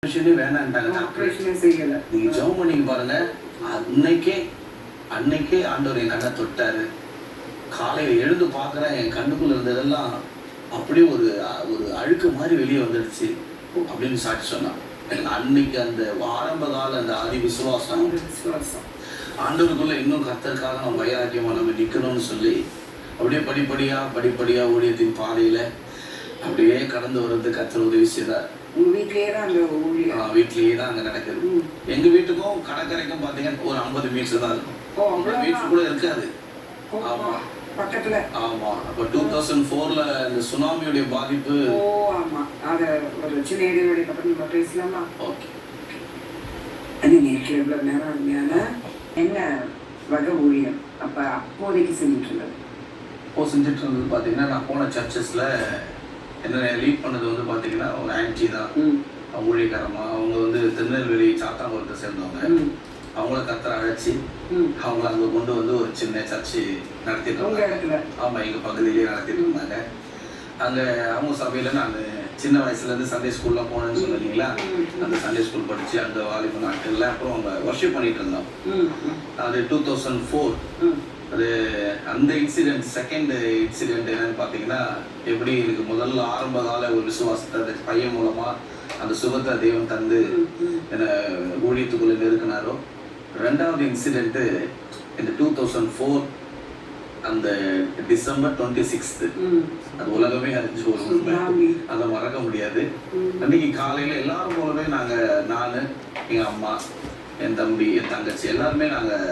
ஆப்ரேஷனே வேணான்ட்டாங்க. ஆப்ரேஷனே செய்யல. நீங்க ஜெபம் பண்ணி பாருங்க. அன்னைக்கே ஆண்டவர் என் கண்ணை தொட்டாரு. காலையில எழுந்து பார்க்குறேன், என் கண்ணுக்குள்ள இருந்ததெல்லாம் அப்படியே ஒரு அழுக்கு மாதிரி வெளியே வந்துடுச்சு அப்படின்னு சாட்சி சொன்னான். அன்னைக்கு அந்த ஆரம்ப கால அந்த ஆதி விசுவாசம் ஆண்டவருக்குள்ள இன்னும் கர்த்தருக்காக நம்ம வைராக்கியமா நம்ம நிக்கணும்னு சொல்லி அப்படியே படிப்படியா ஊழியத்தின் பாதையில அப்படியே கடந்து வர்றது கர்த்தர் உதவி செய்தார். வீட்லயே தான் அங்க நடக்குது. எங்க வீட்டுக்கும் கடற்கரைக்கும் பாத்தீங்கன்னா ஒரு 50 மீட்டர் தான் இருக்கும். மீட்டர் கூட இருக்காது. ஆமா பக்கத்துல. ஆமா. அப்ப 2004ல இந்த சுனாமியோட பாதிப்பு. ஆமா. அத ஒரு சின்ன ஏரியாவோட பத்தி நம்ம பேசலாமா? ஓகே. நேற்று எவ்வளவு நேரம் அருமையான என்ன வகை ஊழியம் அப்போதைக்கு செஞ்சுட்டு இருந்தது பாத்தீங்கன்னா நான் போன சர்ச்சஸ்ல என்ன லீட் பண்ணது வந்து பாத்தீங்கன்னா ஒரு ஆன்டி தான் ஊழியக்காரமா. அவங்க வந்து திருநெல்வேலி சாத்தாங்குளத்தை சேர்ந்தவங்க. அவங்கள கர்த்தர் அழைச்சி அவங்கள அங்க கொண்டு வந்து ஒரு சின்ன சர்ச்சு நடத்திட்டு இருந்தாங்க. ஆமா, எங்க பகுதியிலேயே நடத்திட்டு இருந்தாங்க. அங்க அவங்க சபையில நான் சின்ன வயசுல இருந்து சண்டே ஸ்கூல்ல போனேன்னு சொன்னீங்களா, அந்த சண்டே ஸ்கூல் படிச்சு அந்த வாலிப நாட்கள்ல அப்புறம் அவங்க வர்ஷிப் பண்ணிட்டு இருந்தோம். அது 2004. அது அந்த இன்சிடென்ட் செகண்ட் இன்சிடென்ட் என்னன்னு பார்த்தீங்கன்னா, எப்படி எனக்கு முதல்ல ஆரம்ப கால ஒரு விசுவாசத்தை பையன் மூலமா அந்த சுகத்தை தெய்வம் தந்து என்னை ஊழியத்துக்குள்ள நெருக்கினாரோ. ரெண்டாவது இன்சிடென்ட்டு இந்த 2004 அந்த டிசம்பர் 26. அது உலகமே அறிஞ்சு ஒரு உண்மை, அதை மறக்க முடியாது. அன்னைக்கு காலையில எல்லாரும் போலவே நான் எங்க அம்மா, என் தம்பி, என் தங்கச்சி எல்லாருமே நாங்கள்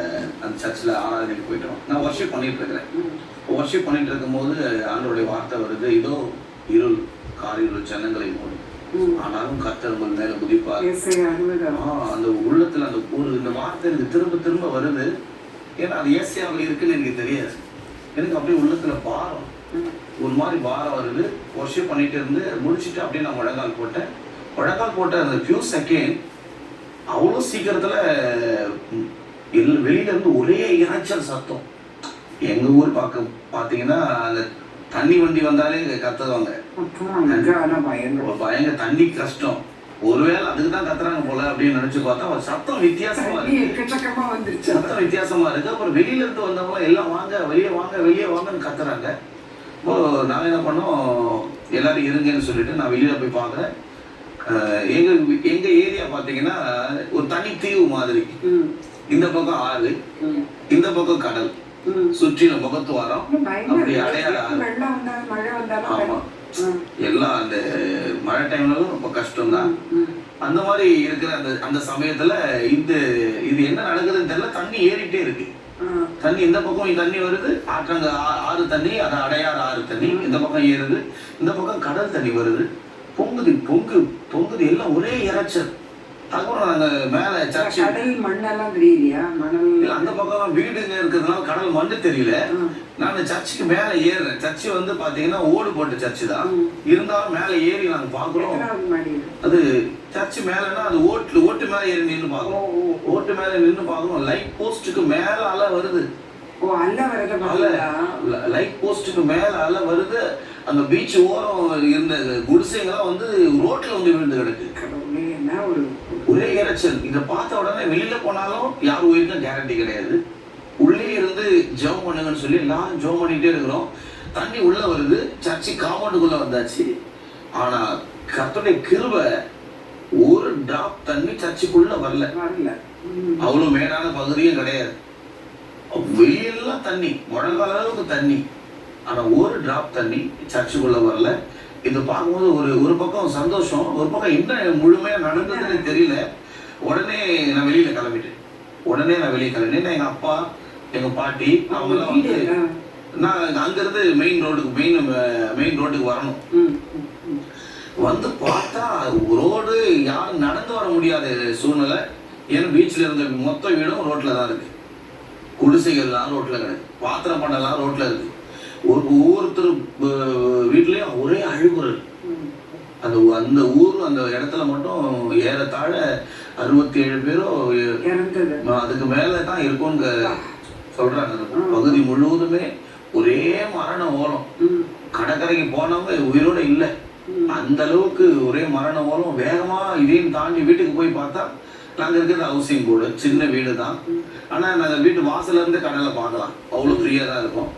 அந்த சர்ச்சில் ஆராதனைக்கு போயிட்டோம். நான் வர்ஷிப் பண்ணிட்டு இருக்கிறேன். வர்ஷிப் பண்ணிட்டு இருக்கும்போது ஆண்டவருடைய வார்த்தை வருது, இதோ இருள் காரிருள் ஜனங்களை மூடும், ஆனாலும் கர்த்தர் உங்கள் மேல குதிப்பார். அந்த உள்ளத்துல அந்த இந்த வார்த்தை எனக்கு திரும்ப திரும்ப வருது. ஏன்னா அது ஏசியாவில் இருக்குன்னு எனக்கு தெரியாது. எனக்கு அப்படியே உள்ளத்துல பாரம், ஒரு மாதிரி பாரம் வருது. வர்ஷிப் பண்ணிட்டு இருந்து முடிச்சுட்டு அப்படியே நான் முழங்கால் போட்ட அந்த ஃபியூ செகண்ட் அவ்வளோ சீக்கிரத்துல வெளியில இருந்து ஒரே இறைச்சல் சத்தம். எங்க ஊர் பாத்தீங்கன்னா அந்த தண்ணி வண்டி வந்தாலே கத்துவாங்க. பயங்கர தண்ணி கஷ்டம். ஒருவேளை அதுக்கு தான் கத்துறாங்க போல அப்படின்னு நினைச்சு பார்த்தா ஒரு சத்தம் வித்தியாசமா இருக்கு. சத்தம் வித்தியாசமா இருக்கு. அப்புறம் வெளியில இருந்து வந்தவங்க எல்லாம் வாங்க வெளியே வாங்கன்னு கத்துறாங்க. இப்போ நாங்க என்ன பண்ணோம், எல்லாரும் இருங்கன்னு சொல்லிட்டு நான் வெளியில போய் பார்க்குறேன். எங்க ஏரியா பாத்தீங்கன்னா ஒரு தனி தீவு மாதிரி. இந்த பக்கம் ஆறு, இந்த பக்கம் கடல், சுற்றிலும் முகத்துவாரம், அப்படி அடையாள ஆமா. எல்லாம் அந்த மழை டைம்ல ரொம்ப கஷ்டம் தான். அந்த மாதிரி இருக்கிற அந்த சமயத்துல இது என்ன நடக்குதுன்னு தெரியல. தண்ணி ஏறிட்டே இருக்கு. தண்ணி இந்த பக்கம் தண்ணி வருது, ஆற்றங்க ஆறு தண்ணி, அது அடையாறு ஆறு தண்ணி இந்த பக்கம் ஏறுது, இந்த பக்கம் கடல் தண்ணி வருது. பொங்குது எல்லாம் ஒரே இறைச்சல். அதுக்கப்புறம் நாங்க மேல சர்ச்சு மண்ணெல்லாம் தெரியலையா? அந்த பக்கம் வீடுங்க இருக்கிறதுனால கடல் மண்ணு தெரியல. நான் சர்ச்சுக்கு மேல ஏறுறேன். சர்ச்சு வந்து பாத்தீங்கன்னா ஓடு போட்ட சர்ச்சு தான். இருந்தாலும் மேல ஏறி நாங்க பாக்குறோம். அது சர்ச்சு மேலன்னா அது ஓட்டு மேல ஏறி நின்று பாக்குறோம். ஓட்டு மேல நின்று பாக்குறோம். லைட் போஸ்டுக்கு மேல அலை வருது. லைட் போஸ்டுக்கு மேல அலை வருது. அந்த பீச் ஓரம் இருந்த குடிசைங்கெல்லாம் வந்து ரோட்ல வந்து விழுந்து கிடக்கு. ஒரே இறைச்சல். இதை பார்த்த உடனே வெளியில போனாலும் யாரும் உயிருக்கும் கேரண்டி கிடையாது. உள்ளே இருந்து ஜெபம் பண்ணுங்கன்னு சொல்லி எல்லாரும் ஜெபம் பண்ணிட்டே இருக்கிறோம். தண்ணி உள்ள வருது. சர்ச்சு காம்பவுண்டுக்குள்ள வந்தாச்சு. ஆனா கர்த்தருடைய கிருபை, ஒரு டிராப் தண்ணி சர்ச்சுக்குள்ள வரல. அவ்வளவு மேடான பகுதியும் கிடையாது. வெளியெல்லாம் தண்ணி, முழங்கால அளவுக்கு தண்ணி. ஆனா ஒரு டிராப் தண்ணி சர்ச்சுக்குள்ள வரல. இது பார்க்கும்போது ஒரு பக்கம் சந்தோஷம், ஒரு பக்கம் என்ன முழுமையா நடந்ததுன்னு தெரியல. உடனே நான் வெளியில கிளம்பிட்டேன். எங்க அப்பா, எங்க பாட்டி அவங்க எல்லாம் வந்து நான் அங்கிருந்து மெயின் ரோட்டுக்கு வரணும். வந்து பார்த்தா ரோடு யாரும் நடந்து வர முடியாத சூழ்நிலை. ஏன்னா பீச்ல இருந்த மொத்த வீடும் ரோட்ல தான் இருக்கு. குடிசைகள்லாம் ரோட்ல கிடக்கு, பாத்திரம் பண்ணலாம் ரோட்ல இருக்கு. ஒவ்வொருத்தர் வீட்லயும் ஒரே அழுகுறல். அந்த ஊர் அந்த இடத்துல மட்டும் ஏறத்தாழ 67 பேரோ அதுக்கு மேலதான் இருக்கும்னு சொல்றாங்க. பகுதி முழுவதுமே ஒரே மரண ஓலம். கடற்கரைக்கு போனவங்க உயிரோட இல்லை. அந்த அளவுக்கு ஒரே மரண ஓலம் வேகமா இதையும் தாண்டி வீட்டுக்கு போய் பார்த்தா நாங்க இருக்கிறது ஹவுசிங் போர்டு, சின்ன வீடு தான். ஆனா நாங்க வீட்டு வாசல்ல இருந்து கடலை பார்க்கலாம், அவ்வளவு ஃப்ரீயா தான் இருக்கும்.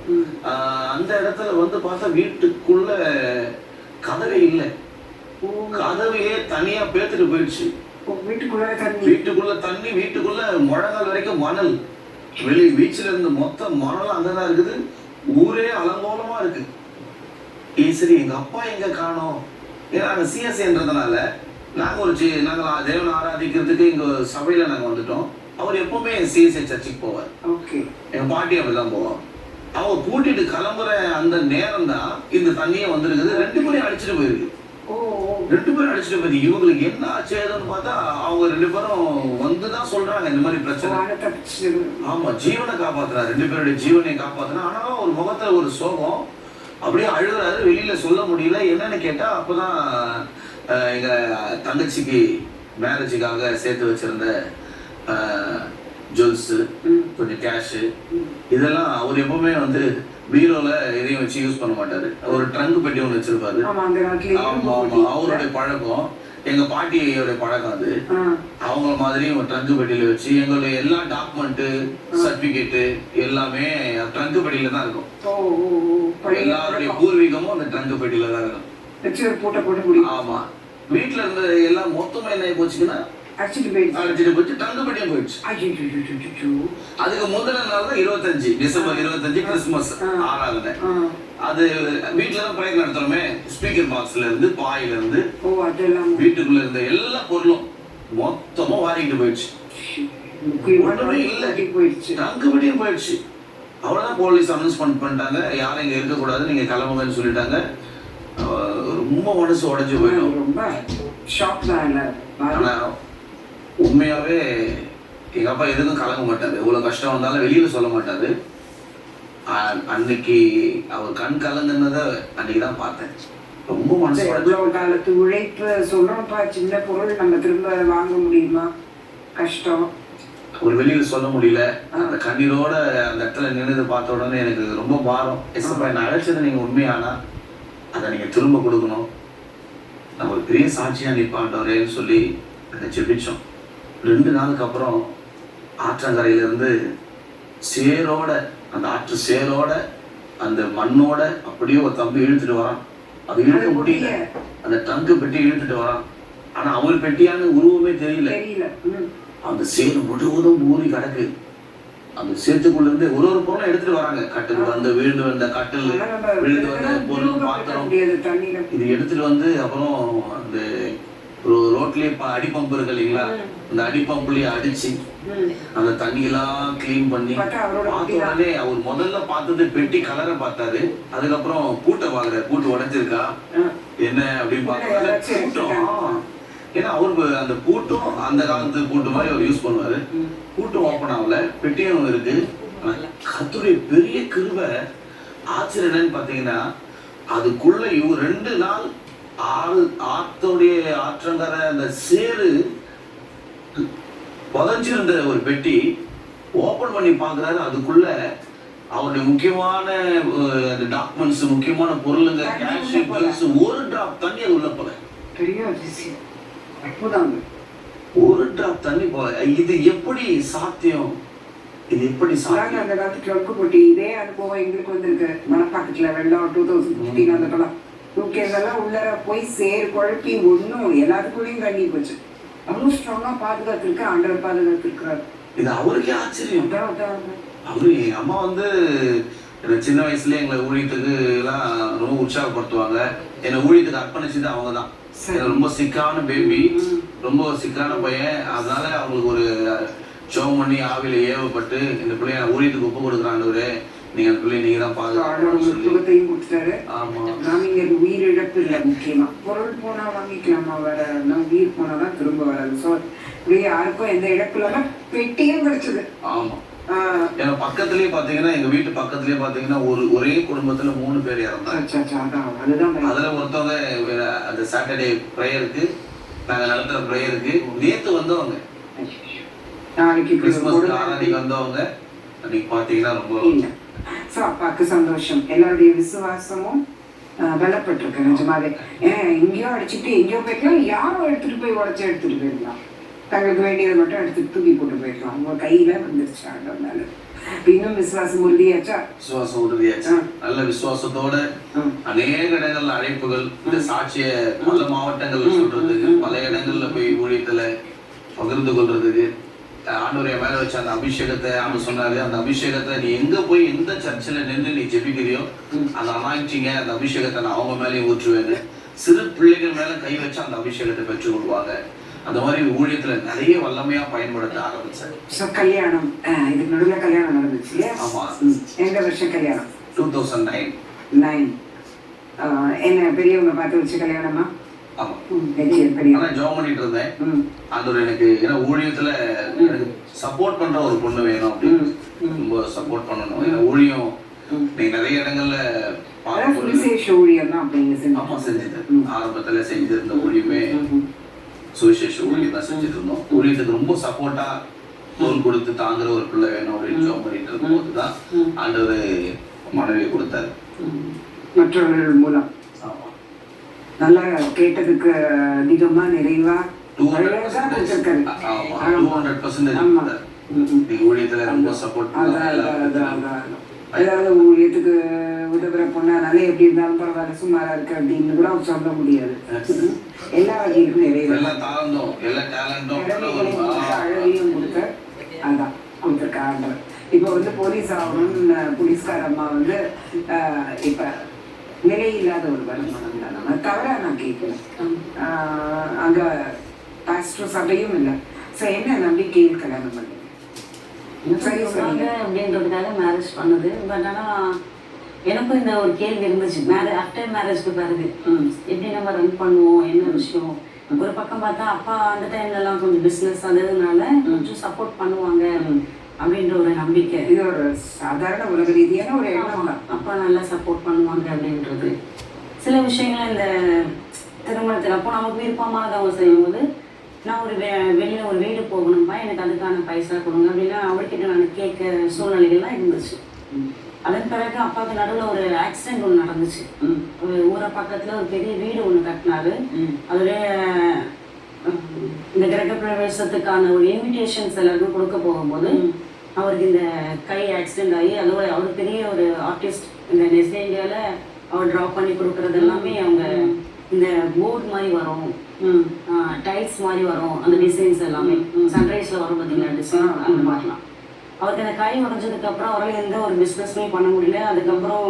அந்த இடத்துல வந்து பார்த்தா வீட்டுக்குள்ள கதவே இல்லை, கதவையே தனியா பேத்துட்டு போயிடுச்சு. வீட்டுக்குள்ள தண்ணி, வீட்டுக்குள்ள முழங்கால் வரைக்கும் மணல், வெளி பீச்சில் இருந்து மொத்த மணலும் அங்கதான் இருக்குது. ஊரே அலங்கோலமா இருக்கு. சரி எங்க அப்பா எங்க காணோம்? ஏன்னா நாங்க சிஎஸ்ஐன்றதுனால நாங்க தேவனை ஆராதிக்கிறதுக்கு எங்க சபையில நாங்க வந்துட்டோம். அவர் எப்பவுமே சிஎஸ்ஐ சர்ச்சுக்கு போவார். எங்க பாட்டி அப்படிதான் போவோம். அவங்க கூட்டிட்டு கிளம்புற அந்த நேரம் தான் இந்த தண்ணியே வந்திருக்குது. 2 பேரையும் அடிச்சுட்டு போயிருக்கு. 2 பேரும் அடிச்சுட்டு போயிருக்கு. இவங்களுக்கு என்ன ஆச்சுன்னு பார்த்தா அவங்க 2 பேரும் வந்துதான் சொல்றாங்க இந்த மாதிரி பிரச்சனை. ஆமா, ஜீவனை காப்பாத்துறாரு, 2 பேருடைய ஜீவனை காப்பாத்துறா. ஆனாலும் ஒரு முகத்துல ஒரு சோகம், அப்படியே அழுகுறாரு, வெளியில சொல்ல முடியல. என்னன்னு கேட்டா அப்பதான் எங்க தங்கச்சிக்கு மேரேஜுக்காக சேர்த்து வச்சிருந்த ஜுவல்ஸ், கொஞ்சம் கேஷ், இதெல்லாம் அவர் எப்பவுமே வந்து பீரோல எதையும் வச்சு யூஸ் பண்ண மாட்டாரு. ஒரு ட்ரங்க் பெட்டி ஒன்று வச்சிருப்பாரு. ஆமா ஆமா, அவருடைய பழக்கம், எங்க பாட்டியோட பழக்கம் அது. அவங்க மாதிரி ஒரு ட்ரங்க் பெட்டியில வச்சு எங்களுடைய எல்லா டாக்குமெண்ட், சர்டிபிகேட் எல்லாமே ட்ரங்க் பெட்டியில தான் இருக்கும். எல்லாருடைய பூர்வீகமும் அந்த ட்ரங்க் பெட்டியில தான் இருக்கும். ஆமா, வீட்டுல இருந்த எல்லாம் மொத்தமா என்ன போச்சுன்னா அடிச்சுட்டு போயிடுச்சு, ட்ரங்க் பெட்டியும் போயிடுச்சு. அதுக்கு முதல் நாள் தான் 25 டிசம்பர் 25 கிறிஸ்துமஸ் ஆராதனை. அது வீட்டுல தான் பிரேக் நடத்துறோமே, ஸ்பீக்கர் பாக்ஸ்ல இருந்து, பாயில இருந்து, வீட்டுக்குள்ள இருந்த எல்லா பொருளும் மொத்தமா வாரிக்கிட்டு போயிடுச்சு. ஒண்ணுமே இல்ல, ட்ரங்க் பெட்டியும் போயிடுச்சு. அவ்வளவுதான் போலீஸ் அனௌன்ஸ்மெண்ட் பண்ணிட்டாங்க, யாரும் இங்க இருக்க கூடாது, நீங்க கிளம்புங்கன்னு சொல்லிட்டாங்க. ரொம்ப மனசு உடைஞ்சு போயிடும். ஆனா உண்மையாவே எங்க அப்பா எதுக்கும் கலங்க மாட்டாரு. எவ்வளவு கஷ்டம் வந்தாலும் வெளியில சொல்ல மாட்டாரு. அன்னைக்கு அவர் கண் கலங்குனத அன்னைக்குதான் பார்த்தேன். ரொம்ப மனசு காலத்து உழைப்பு சொல்றோம்ப்பா, சின்ன பொருள் நம்ம திரும்ப வாங்க முடியுமா? கஷ்டம். ஒரு வெளியில சொல்ல முடியல. அந்த கண்ணீரோட அந்த இடத்துல நின்று பார்த்த உடனே எனக்கு ரொம்ப பாரம். எஸ்ப்பா, என்ன அழைச்சது நீங்க உண்மையானா அதை நீங்க திரும்ப கொடுக்கணும், நான் ஒரு பெரிய சாட்சியா நிற்பாண்டவரேன்னு சொல்லி அதை ஜெபிச்சோம். 2 நாளுக்கு அப்புறம் ஆற்றங்கரையில இருந்து சேரோட, அந்த ஆற்று சேரோட, அந்த மண்ணோட அப்படியே ஒரு தம்பி இழுத்துட்டு வரான். அது இழுக்க முடியல, அந்த ட்ரங்க் பெட்டி இழுத்துட்டு வரான். ஆனா அவர் பெட்டியான உருவமே தெரியல. அந்த சேரு முழுவதும் ஊறி கிடக்கு. அந்த சேத்துக்குள்ள இருந்து ஒரு பொருளும் எடுத்துட்டு வராங்க. கட்டில் வந்து விழுந்து வந்த கட்டில், விழுந்து வந்த பொருள், பாத்திரம், இது எடுத்துட்டு வந்து அப்புறம் அந்த ரோட்லயே அடிப்பம்பு இருக்கு இல்லைங்களா, அந்த அடிப்பம்புலயே அடிச்சு அந்த தண்ணியெல்லாம் கிளீன் பண்ணி பார்த்த உடனே அவர் முதல்ல பார்த்தது பெட்டி கலரை பார்த்தாரு. அதுக்கப்புறம் பூட்டை பாக்குறாரு, பூட்டு உடைஞ்சிருக்கா என்ன அப்படின்னு பார்க்கறாரு. பூட்டம், ஏன்னா அவருக்கு அந்த பூட்டும் அந்த காலத்து பூட்டு மாதிரி அவர் யூஸ் பண்ணுவாரு. பூட்டும் ஓப்பன் ஆகல, பெட்டியும் இருக்கு. கர்த்தருடைய பெரிய கிருபை, ஆச்சரியம் என்னன்னு பாத்தீங்கன்னா, அதுக்குள்ள 2 நாள் ஆத்தோடைய ஆற்றங்கரை அந்த சேரு புதஞ்சிருந்த ஒரு பெட்டி ஓபன் பண்ணி பாக்குறாரு. அதுக்குள்ள அவருடைய முக்கியமான டாக்குமெண்ட்ஸ், முக்கியமான பொருளுங்க, கேஷ், பில்ஸ், ஒரு டிராப் தண்ணி அது உள்ள போல. பெரிய அதிசயம், அற்புதம். ஒரு டிராப் தண்ணி போல. இது எப்படி சாத்தியம்? இது எப்படி சாத்தியம்? அந்த காலத்து ட்ரங்க் போட்டி இதே அனுபவம் எங்களுக்கு வந்திருக்கு. மணப்பாக்கத்துல வெள்ளம் 2015 அந்த படம் தூக்கியதெல்லாம் உள்ளர போய் சேர் குழப்பி ஒன்றும் எல்லாத்துக்குள்ளேயும் தண்ணி போச்சு. அவ்வளவு ஸ்ட்ராங்கா பாதுகாத்துருக்கு, ஆண்டவர் பாதுகாத்துருக்கிறார். இது அவருக்கே ஆச்சரியம். அவரு எங்க அம்மா வந்து சின்ன வயசுல எங்களை ஊழியத்துக்கு எல்லாம் ரொம்ப உற்சாகப்படுத்துவாங்க. என்னை ஊழியத்துக்கு அர்ப்பணிச்சது அவங்க தான். ரொம்ப சிக்கான பேபி, ரொம்ப சிக்கான பையன். அதனால அவங்களுக்கு ஒரு ஜெபம் பண்ணி ஆவியில ஏவப்பட்டு இந்த பிள்ளைய ஊழியத்துக்கு ஒப்பு கொடுக்குறாங்க, நீங்க அந்த பிள்ளைய நீங்க தான் பாதுகாப்பு. ஆமா, உயிர் இழப்பு இல்லை. முக்கியமா பொருள் போனா வாங்கிக்கலாமா, வர உயிர் போனாதான் திரும்ப வராது. ஸோ யாருக்கும் எந்த இழப்பு இல்லாம பெட்டியும் கிடைச்சது. ஆமா, ஏன்னா பக்கத்துலயே பாத்தீங்கன்னா, எங்க வீட்டு பக்கத்துலயே பாத்தீங்கன்னா ஒரே குடும்பத்துல 3 பேர் இறந்தாங்க. அதுல ஒருத்தவங்க அந்த சாட்டர்டே ப்ரேயருக்கு, நாங்க நடத்துற ப்ரேயருக்கு நேத்து வந்தவங்க, நாளைக்கு கிறிஸ்துமஸ் ஆராதிக்கு வந்தவங்க. அன்னைக்கு பாத்தீங்கன்னா ரொம்ப அப்பாவுக்கு சந்தோஷம். எல்லாருடைய விசுவாசமும் பலப்பட்டிருக்கு நிஜமாவே. ஏன்னா எங்கேயோ அடிச்சுட்டு எங்கேயோ போயிருக்கலாம், யாரும் எடுத்துட்டு போய் உடச்சி எடுத்துட்டு போயிருக்கலாம், தங்களுக்கு வேண்டியதை மட்டும் எடுத்து தூக்கி போட்டு போயிருக்கலாம். அவங்க கையில வந்துருச்சு ஆண்டவனால. இன்னும் விசுவாசம் உறுதியாச்சா? விசுவாசம் உறுதியாச்சா? நல்ல விசுவாசத்தோட அநேக இடங்கள்ல அழைப்புகள், இந்த சாட்சிய பல மாவட்டங்கள்ல சொல்றதுக்கு, பல இடங்கள்ல போய் ஊழியத்துல பகிர்ந்து கொள்றதுக்கு, ஆண்டவரை மேல வச்ச அந்த அபிஷேகத்தை ஆண்டு சொன்னாரு. அந்த அபிஷேகத்தை நீ எங்க போய் எந்த சர்ச்சில் நின்று நீ ஜெபிக்கிறியோ அந்த அனாயிட்டிங்க, அந்த அபிஷேகத்தை நான் அவங்க மேலேயும் ஊற்றுவேன்னு சிறு பிள்ளைகள் மேல கை வச்சு அந்த அபிஷேகத்தை பெற்றுக் கொள்வாங்க. அந்த மாதிரி ஊழியத்துல நிறைய வல்லமையா பயன்படுத்த ஆரம்பிச்சாரு. கல்யாணம் இதுக்கு நடுவில் கல்யாணம் நடந்துச்சு இல்லையா? ஆமா. எந்த வருஷம் கல்யாணம்? 2009. என்ன பெரியவங்க பார்த்து வச்சு கல்யாணமா? ஆமா. ஜாப் பண்ணிட்டு இருந்தேன். அது எனக்கு ஏன்னா ஊழியத்துல எனக்கு சப்போர்ட் பண்ற ஒரு பொண்ணு வேணும் அப்படின்னு ரொம்ப சப்போர்ட் பண்ணணும். ஏன்னா ஊழியம் நீங்க நிறைய இடங்கள்ல ஊழியம் தான் அப்படிங்க. ஆமா, செஞ்சது ஆரம்பத்துல செஞ்சிருந்த ஊழியமே சுவிசேஷ ஊழியம் தான் செஞ்சுட்டு இருந்தோம். ஊழியத்துக்கு ரொம்ப சப்போர்ட்டா லோன் கொடுத்து தாங்குற ஒரு பிள்ளை வேணும் அப்படின்னு ஜாப் பண்ணிட்டு இருக்கும் போதுதான் ஆண்டவர் மனைவியை கொடுத்தாரு. மற்றவர்கள் மூலம் நல்லா கேட்டதுக்கு அதிகமா நிறைவா 200% ஊழியத்துல ரொம்ப சப்போர்ட். ஏதாவது ஊழியத்துக்கு உதவுற பொண்ணானால எப்படி இருந்தாலும் பரவாயில்ல சுமாரா இருக்கு அப்படின்னு கூட அவங்க சொல்ல முடியாது. எல்லா வகையிலும் நிறைய அழகையும் கொடுக்க அதான் கொடுத்துருக்க ஆண்டவர். இப்போ வந்து போலீஸ் ஆகணும்னு போலீஸ்கார அம்மா வந்து இப்ப நிலை இல்லாத ஒரு வருமானம் தான். நம்ம தவிர நான் கேட்கல, அங்க பாஸ்டர் சபையும் இல்லை. ஸோ என்ன நம்பிக்கையில் கல்யாணம் பண்ணி அப்படின்றதுக்காக மேரேஜ் பண்ணுது. பட் ஆனால் எனக்கும் இந்த ஒரு கேள்வி இருந்துச்சு, ஆஃப்டர் மேரேஜ்க்கு பிறகு எப்படி நம்ம ரன் பண்ணுவோம், என்ன விஷயம். ஒரு பக்கம் பார்த்தா அப்பா அந்த டைம்லலாம் கொஞ்சம் பிஸ்னஸ் அதனால கொஞ்சம் சப்போர்ட் பண்ணுவாங்க அப்படின்ற ஒரு நம்பிக்கை. இது ஒரு சாதாரண உலக ரீதியான ஒரு எண்ணம் தான். அப்பா நல்லா சப்போர்ட் பண்ணுவாங்க அப்படின்றது. சில விஷயங்கள் இந்த திருமணத்தில் அப்போ நமக்கு விருப்பமானதை அவங்க செய்யும்போது நான் ஒரு வெளியில் ஒரு வீடு போகணும்பா, எனக்கு அதுக்கான பைசா கொடுங்க அப்படின்னா அவர்கிட்ட நான் கேட்க சூழ்நிலைகள்லாம் இருந்துச்சு. அதன் பிறகு அப்பாவுக்கு நடுவில் ஒரு ஆக்சிடென்ட் ஒன்று நடந்துச்சு. ஒரு ஊரை பக்கத்தில் ஒரு பெரிய வீடு ஒன்று கட்டினாரு. அதோடைய இந்த கிரக பிரவேசத்துக்கான ஒரு இன்விடேஷன்ஸ் எல்லாருக்கும் கொடுக்க போகும்போது அவருக்கு இந்த கை ஆக்சிடென்ட் ஆகி, அதோட அவர் பெரிய ஒரு ஆர்டிஸ்ட், இந்த நெஸ்ட் இந்தியாவில் அவர் ட்ரா பண்ணி கொடுக்குறது எல்லாமே அவங்க இந்த போர்டு மாதிரி வரும், டைல்ஸ் மாதிரி வரும், அந்த டிசைன்ஸ் எல்லாமே சன்ரைஸில் வரும் பார்த்தீங்களா டிசைன், அந்த மாதிரிலாம். அவருக்கு அந்த கை உடஞ்சதுக்கு அப்புறம் அவரால் எந்த ஒரு பிஸ்னஸுமே பண்ண முடியல. அதுக்கப்புறம்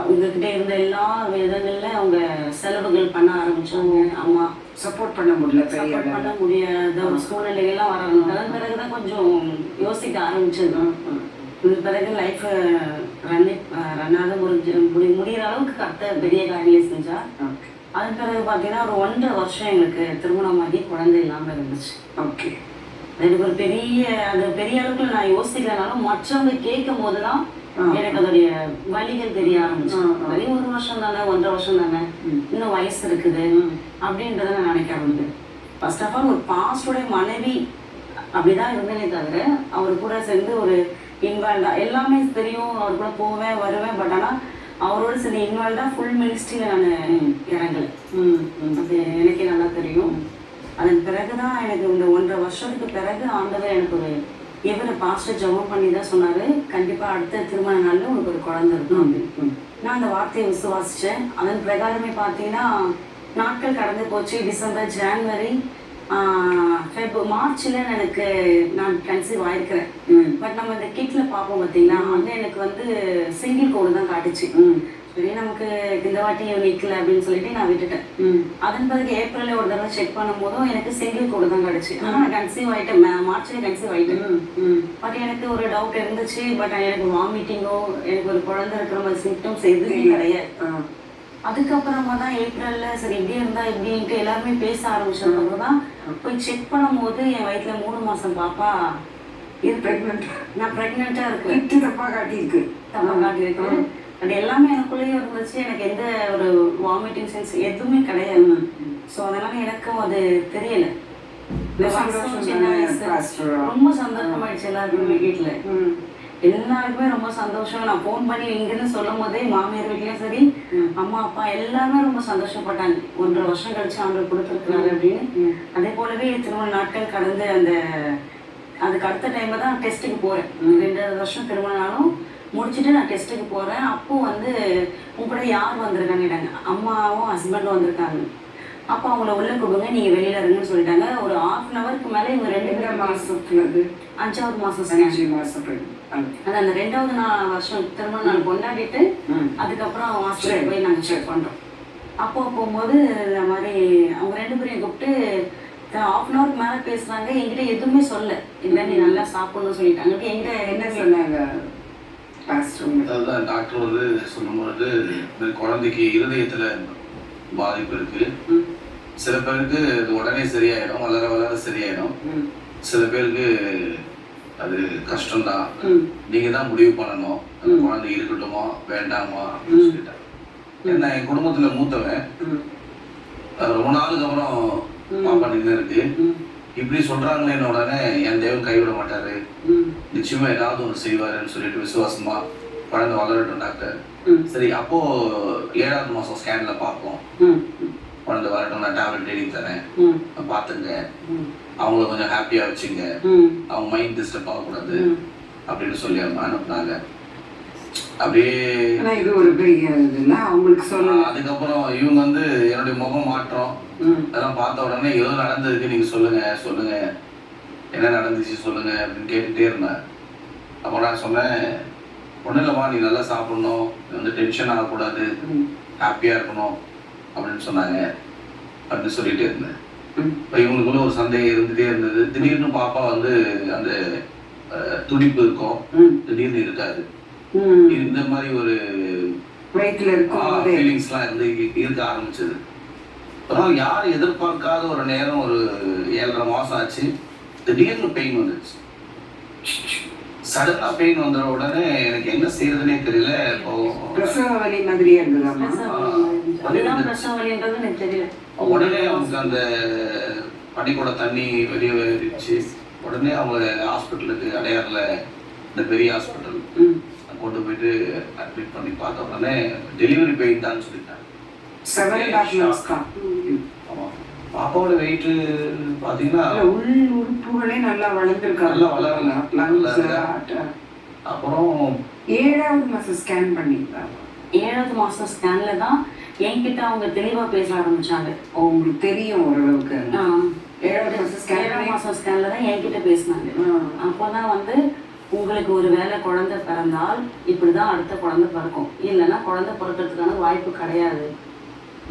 இவங்ககிட்ட இருந்த எல்லா விதங்கள்ல அவங்க செலவுகள் பண்ண ஆரம்பிச்சாங்க. அம்மா சப்போர்ட் பண்ண முடியல, சப்போர்ட் பண்ண முடியாத ஒரு சூழ்நிலைகள்லாம் வர ஆரம்பிச்சு. அதன் பிறகுதான் கொஞ்சம் யோசிக்க ஆரம்பிச்சது. இது பிறகு லைஃப் ரன்னாக முடிகிற அளவுக்கு கரெக்டாக பெரிய காரியங்களே செஞ்சா. அதன் பிறகு பார்த்தீங்கன்னா ஒரு 1.5 வருஷம் எங்களுக்கு திருமணமாகி குழந்தை இல்லாமல் இருந்துச்சு. ஓகே. எனக்கு ஒரு அது பெரிய அளவுக்கு நான் யோசிக்கலனாலும் மற்றவங்க கேட்கும் போது தான் எனக்கு அதோடைய வழிகள் தெரிய ஆரம்பிச்சு. அதே 1 வருஷம் தானே, 1.5 வருஷம் தானே, இன்னும் வயசு இருக்குது அப்படின்றத நான் நினைக்க ஆரம்பிச்சேன். ஃபர்ஸ்ட் ஆஃப் ஆல் ஒரு பாஸ்டோடைய மனைவி அப்படிதான் இருந்தேனே தவிர அவர் கூட சேர்ந்து ஒரு இன்வால்வ்டா எல்லாமே தெரியும், அவர் கூட போவேன் வருவேன். பட் ஆனால் அவரோட சேர்ந்து இன்வால்வ்டா ஃபுல் மினிஸ்ட்ரியில் நான் இறங்கலை. அது எனக்கே நல்லா தெரியும். அதன் பிறகுதான் எனக்கு இந்த 1.5 வருஷத்துக்கு பிறகு ஆண்டவர் எனக்கு ஒரு இவரை பாஸ்டர் ஜெபம் பண்ணி தான் சொன்னார், கண்டிப்பாக அடுத்த திருமண நாளில் உங்களுக்கு ஒரு குழந்தை இருக்கும் அப்படின்னு. நான் அந்த வார்த்தையை விசுவாசித்தேன். அதன் பிரகாரமே பார்த்தீங்கன்னா நாட்கள் கடந்து போச்சு. டிசம்பர், ஜான்வரி, மார்ச்ல எனக்கு நான் கன்சீவ் ஆயிருக்கிறேன். பட் நம்ம இந்த கிட்ல பார்ப்போம் பார்த்தீங்கன்னா வந்து எனக்கு வந்து சிங்கிள் கோடு தான் காட்டுச்சு. சரி நமக்கு இந்த வாட்டி நிற்கல அப்படின்னு சொல்லிட்டு நான் விட்டுட்டேன். அதன் பிறகு ஏப்ரல்ல ஒரு தடவை செக் பண்ணும் போதும் எனக்கு சிங்கிள் கோடு தான் கிடைச்சு. ஆனால் நான் கன்சீவ் ஆயிட்டேன், மார்ச்ல கன்சீவ் ஆயிட்டேன். பட் எனக்கு ஒரு டவுட் இருந்துச்சு. பட் எனக்கு வாமிட்டிங்கோ எனக்கு ஒரு குழந்தை இருக்கிற மாதிரி சிம்டம்ஸ் எதுவுமே கிடையாது. அதுக்கப்புறமா தான் ஏப்ரல்ல சரி இப்படி இருந்தா இப்படின்ட்டு எல்லாருமே பேச ஆரம்பிச்சதுக்கு தான் போய் செக் பண்ணும் போது என் வயிற்றுல 3 மாசம் பாப்பா நான் பிரெக்னெண்டா இருக்கு. தப்பா காட்டியிருக்கு. அது எல்லாமே எனக்குள்ளேயும் இருந்துச்சு. எனக்கு எந்த ஒரு வாமிட்டிங் சென்ஸ் எதுவுமே கிடையாது. ஸோ அதனால எனக்கும் அது தெரியல. ரொம்ப சந்தோஷமாயிடுச்சு எல்லாருக்குமே வீட்டில். எல்லாருக்குமே ரொம்ப சந்தோஷம். நான் ஃபோன் பண்ணி இங்கேருந்து சொல்லும் போதே மாமியார் வீட்லயும் சரி, அம்மா அப்பா எல்லாருமே ரொம்ப சந்தோஷப்பட்டாங்க. 1.5 வருஷம் கழிச்சு ஆண்டவர் கொடுத்துருக்குறாரு அப்படின்னு. அதே போலவே திருமண நாட்கள் கடந்து அதுக்கு அடுத்த டைம்ல தான் டெஸ்ட்டுக்கு போறேன். 2 வருஷம் திருமணம் முடிச்சுட்டு நான் டெஸ்ட்டுக்கு போறேன். அப்போ வந்து உங்க கூட யார் வந்திருக்காங்க கேட்டாங்க. அம்மாவும் ஹஸ்பண்டும் வந்திருக்காங்க. அப்போ அவங்கள உள்ள கூப்பிடுங்க, நீங்க வெளியில இருங்கன்னு சொல்லிட்டாங்க. ஒரு 1/2 ஹவருக்கு மேல இவங்க 2 மாசத்துல 5வது மாசம் 5 மாசம் அது அந்த 2வது வருஷம் திருமண நாள் கொண்டாடிட்டு அதுக்கப்புறம் ஹாஸ்பிட்டல் போய் நாங்க செக் பண்றோம். அப்போ போகும்போது இந்த மாதிரி அவங்க 2 பேரையும் கூப்பிட்டு 1/2 ஹவருக்கு மேல பேசுறாங்க. என்கிட்ட எதுவுமே சொல்ல, இல்லை நீ நல்லா சாப்பிடணும்னு சொல்லிட்டாங்க. என்கிட்ட என்ன சொன்னாங்க? அதான் டாக்டர் வந்து சொல்லும்போது இந்த குழந்தைக்கு இருதயத்துல பாதிப்பு இருக்கு. சில பேருக்கு அது உடனே சரியாயிடும், வளர வளர சரியாயிடும். சில பேருக்கு அது கஷ்டம்தான். நீங்க தான் முடிவு பண்ணணும், அந்த குழந்தை இருக்கட்டுமா வேண்டாமா அப்படின்னு சொல்லிட்டாங்க. ஏன்னா என் குடும்பத்துல மூத்தவன், ரொம்ப நாளுக்கு அப்புறம் பாப்பா நின்று இருக்கு. இப்படி சொல்றாங்களேன்னு உடனே என் தேவன் கைவிட மாட்டாரு, நிச்சயமா ஏதாவது ஒன்று செய்வாருன்னு சொல்லிட்டு விசுவாசமா குழந்தை வளரட்டும் டாக்டர். சரி, அப்போ 7வது மாசம் ஸ்கேன்ல பார்ப்போம், குழந்தை வரட்டும், நான் டேப்லெட் எழுதி தரேன், பார்த்துங்க, அவங்கள கொஞ்சம் ஹாப்பியா வச்சுங்க, அவங்க மைண்ட் டிஸ்டர்ப் ஆகக்கூடாது அப்படின்னு சொல்லி அவங்க அனுப்புனாங்க. அப்படியே இது ஒரு பெரிய அவங்களுக்கு சொல்ல. அதுக்கப்புறம் இவங்க வந்து என்னுடைய முகம் மாற்றம் அதெல்லாம் பார்த்த உடனே ஏதோ நடந்ததுக்கு நீங்க சொல்லுங்க சொல்லுங்க, என்ன நடந்துச்சு சொல்லுங்க அப்படின்னு கேட்டுட்டே இருந்தேன். அப்போ நான் சொன்னேன், ஒன்றும் இல்லைம்மா, நீ நல்லா சாப்பிடணும், வந்து டென்ஷன் ஆகக்கூடாது, ஹாப்பியாக இருக்கணும் அப்படின்னு சொன்னாங்க அப்படின்னு சொல்லிட்டே இருந்தேன். இப்போ இவங்களுக்குள்ள ஒரு சந்தேகம் இருந்துகிட்டே இருந்தது. திடீர்னு பாப்பா வந்து அந்த துடிப்பு இருக்கும், திடீர்னு இருக்காது. இந்த மாதிரி ஒரு ஃபீலிங்ஸ்லாம் இருக்க ஆரம்பிச்சது. அப்புறம் யாரும் எதிர்பார்க்காத ஒரு நேரம், ஒரு 7.5 மாசம் ஆச்சு, திடீர்னு பெயின் வந்துச்சு. சடனா பெயின் வந்த உடனே எனக்கு என்ன செய்யறதுன்னே தெரியல. பிரசவ வலி மாதிரியே இருந்தது. உடனே அவங்களுக்கு அந்த பனிக்கூட தண்ணி வெளியே வந்துச்சு. உடனே அவங்க ஹாஸ்பிட்டலுக்கு அடையாறுல இந்த பெரிய ஹாஸ்பிட்டல் கொண்டு போயிட்டு அட்மிட் பண்ணி பார்த்த உடனே டெலிவரி பெயின் தான் சொல்லிட்டாங்க. ஆமா, பாப்பாவோட வெயிட் பாத்தீங்கன்னா உள் உறுப்புகளே நல்லா வளர்ந்துருக்காங்க, நல்லா வளரல. அப்புறம் 7வது மாசம் ஸ்கேன் பண்ணிருக்காங்க. 7வது மாசம் ஸ்கேன்ல தான் என்கிட்ட அவங்க தெளிவா பேச ஆரம்பிச்சாங்க. உங்களுக்கு தெரியும் ஓரளவுக்கு. 7வது மாசம் ஸ்கேன்ல தான் என்கிட்ட பேசினாங்க. அப்போதான் வந்து உங்களுக்கு ஒரு வேளை குழந்தை பிறந்தால் இப்படிதான் அடுத்த குழந்தை பிறக்கும், இல்லைன்னா குழந்தை பிறக்கிறதுக்கான வாய்ப்பு கிடையாது.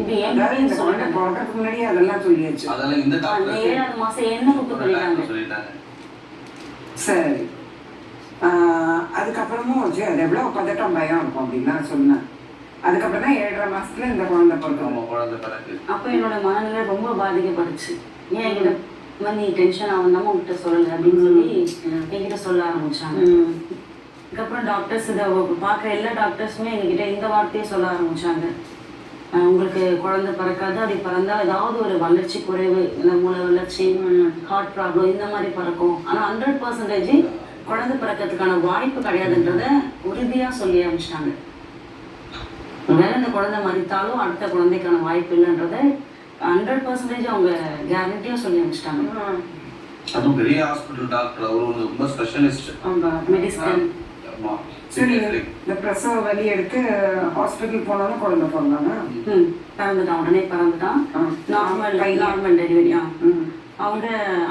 இது ஏன் சொல்றதுக்கு முன்னாடி அதெல்லாம் சொல்லியாச்சு. அதெல்லாம் இந்த 7வது மாசம் என்ன சொல்லிட்டாங்க. சரி, அதுக்கப்புறமும் அது எவ்வளவு பதட்டம் பயம் இருக்கும் அப்படின்னு நான் சொன்னேன். அதுக்கப்புறம் தான் 7.5 மாசத்துல இந்த குழந்தை பிறகு. அப்ப என்னோட மனநிலை ரொம்ப பாதிக்கப்படுச்சு. ஏன் என்கிட்ட நீ டென்ஷன் ஆகுந்தாம உங்ககிட்ட சொல்லல அப்படின்னு சொல்லி என்கிட்ட சொல்ல ஆரம்பிச்சாங்க. அதுக்கப்புறம் டாக்டர்ஸ் இதை பார்க்குற எல்லா டாக்டர்ஸுமே எங்ககிட்ட இந்த வார்த்தையை சொல்ல ஆரம்பிச்சாங்க, உங்களுக்கு குழந்தை பிறக்காது, அப்படி பிறந்தால் ஏதாவது ஒரு வளர்ச்சி குறைவு, இல்லை மூளை வளர்ச்சி, ஹார்ட் ப்ராப்ளம் இந்த மாதிரி பிறக்கும். ஆனால் 100% குழந்தை பிறக்கிறதுக்கான வாய்ப்பு கிடையாதுன்றத உறுதியா சொல்லி ஆரம்பிச்சிட்டாங்க. ஒருவேளை இந்த குழந்தை மறித்தாலும் அடுத்த குழந்தைக்கான வாய்ப்பு இல்லைன்றத 100% அவங்க கேரண்டியா சொல்லி ஆரம்பிச்சிட்டாங்க. அதுவும் பெரிய ஹாஸ்பிட்டல் டாக்டர், அவர் ரொம்ப ஸ்பெஷலிஸ்ட் மெடிசன். சரி, இந்த பிரசவ வலி எடுத்து ஹாஸ்பிட்டல் போனாலும் குழந்தை பிறந்தாங்க. பிறந்துட்டான், உடனே பிறந்துட்டான். நார்மல் டெலிவரியா. அவங்க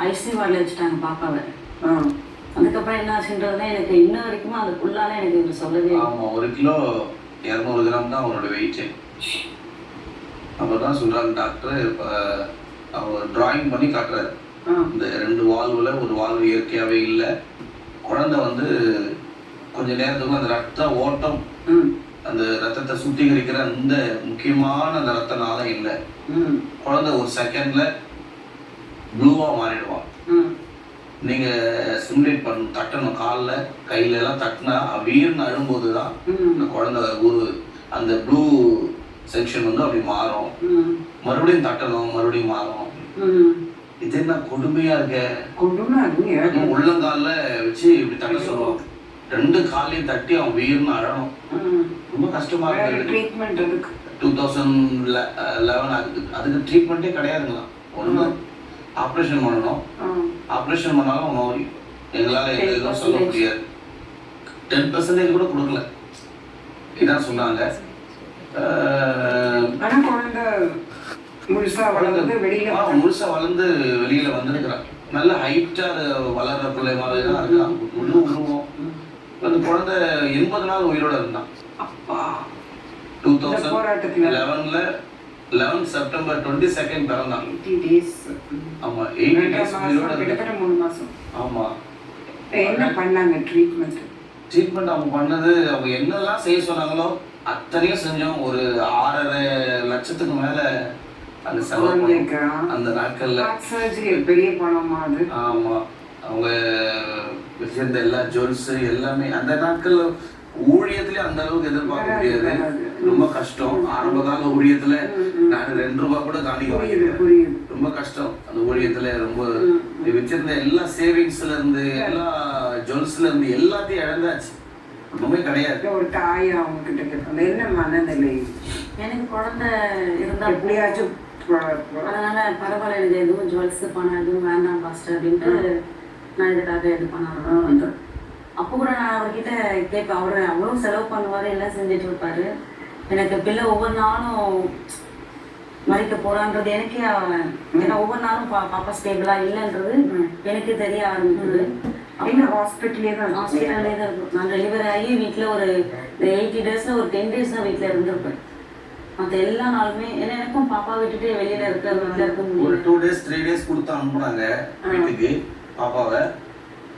ஐசியூ வார்டில் வச்சுட்டாங்க பாப்பாவை. அதுக்கப்புறம் என்ன ஆச்சுன்றதுல எனக்கு இன்ன வரைக்குமே அந்த புல்லால எனக்கு சொல்லவே. ஆமா, 1 கிலோ 200 கிராம் தான் அவனோட வெயிட். அப்பதான் சொல்றாங்க டாக்டர், இப்போ அவர் டிராயிங் பண்ணி காட்டுறாரு, இந்த 2 வால்வுல ஒரு வால்வு இயற்கையாவே இல்லை, குழந்தை வந்து கொஞ்ச நேரத்துக்குள்ள அந்த ரத்த ஓட்டம், அந்த ரத்தத்தை சுத்திகரிக்கிற அந்த முக்கியமான அந்த ரத்த நாளம் இல்லை, குழந்தை ஒரு செகண்ட்ல ப்ளூவா மாறிடுவான். நீங்க சிமுலேட் பண்ண தட்டணும், காலில் கையில எல்லாம் தட்டினா வீர்னு அழும்போது தான் அந்த குழந்தை ஒரு அந்த ப்ளூ செக்ஷன் வந்து அப்படி மாறும், மறுபடியும் தட்டணும், மறுபடியும் மாறும். இது என்ன கொடுமையா இருக்க, உள்ளங்கால வச்சு இப்படி தட்ட சொல்லுவோம், 2 காலையும் தட்டி அவன் வீர்னு அழணும். ரொம்ப கஷ்டமா இருந்தது. ட்ரீட்மெண்ட் இருக்கு 2011 அதுக்கு ட்ரீட்மெண்ட்டே கிடையாதுங்களா. ஒன்று ஆப்ரேஷன் பண்ணணும். ஆப்ரேஷன் பண்ணாலும் நோய் எங்களால் எதுவும் சொல்ல முடியாது. 10% கூட கொடுக்கல. இதான் சொன்னாங்க. முழுசா வளர்ந்து வெளியில வந்திருக்கிறான். நல்ல ஹைட்டா வளர்ற பிள்ளை மாதிரி தான் இருக்கான். முழு உருவம். அந்த குழந்தை 80 நாள் உயிரோட இருந்தான். 2011 செப்டம்பர் 22 பிறந்தான். ஆமா 80 days உயிரோட கிட்டத்தட்ட 3 மாசம். ஆமா. என்ன பண்ணாங்க ட்ரீட்மெண்ட் அவங்க பண்ணது, அவங்க என்னெல்லாம் செய்ய சொன்னாங்களோ அத்தனையும் செஞ்சோம். ஒரு 6.5 லட்சத்துக்கு மேல அந்த செலவு அந்த நாட்கள்ல. பெரிய பணமா அது? ஆமா. அவங்க வச்சிருந்த எல்லா ஜுவல்ஸ் எல்லாமே அந்த நாட்கள்ல ஊழியத்திலே அந்த அளவுக்கு எதிர்பார்க்க முடியாது. ரொம்ப கஷ்டம். ஆரம்ப கால ஊழியத்துல நான் 2 ரூபாய் கூட காணிக்க வாங்கிடுவேன். ரொம்ப கஷ்டம் அந்த ஊழியத்துல. ரொம்ப வச்சிருந்த எல்லா சேவிங்ஸ்ல இருந்து எல்லா ஜுவல்ஸ்ல இருந்து எல்லாத்தையும் இழந்தாச்சு. ஒண்ணுமே கிடையாது. ஒரு தாயா அவங்க கிட்ட கேட்பாங்க என்ன மனநிலை? எனக்கு குழந்தை இருந்தா எப்படியாச்சும் அதனால பரவாயில்ல, எனக்கு எதுவும் ஜுவல்ஸ் பணம் எதுவும் வேண்டாம் பாஸ்டர் அப்படின்ட்டு நான் இதுக்காக இது பண்ண. அப்போ கூட நான் அவர்கிட்ட கேட்பேன். அவரு அவ்வளோ செலவு பண்ணுவாரு, எல்லாம் செஞ்சுட்டு இருப்பாரு. எனக்கு பிள்ளை ஒவ்வொரு நாளும் மறிக்க போறான்றது எனக்கே ஏன்னா ஒவ்வொரு நாளும் பாப்பா ஸ்டேபிளா இல்லைன்றது எனக்கு தெரிய ஆரம்பிக்குது. ஹாஸ்பிட்டலே தான் இருக்கும். நான் டெலிவரி ஆகி வீட்டில் ஒரு 80 daysல ஒரு 10 days தான் வீட்டில் இருந்திருப்பேன். மற்ற எல்லா நாளுமே எனக்கும் பாப்பா விட்டுட்டு வெளியில இருக்க ஒரு 2 days 3 days கொடுத்து அனுப்புனாங்க வீட்டுக்கு பாப்பாவை.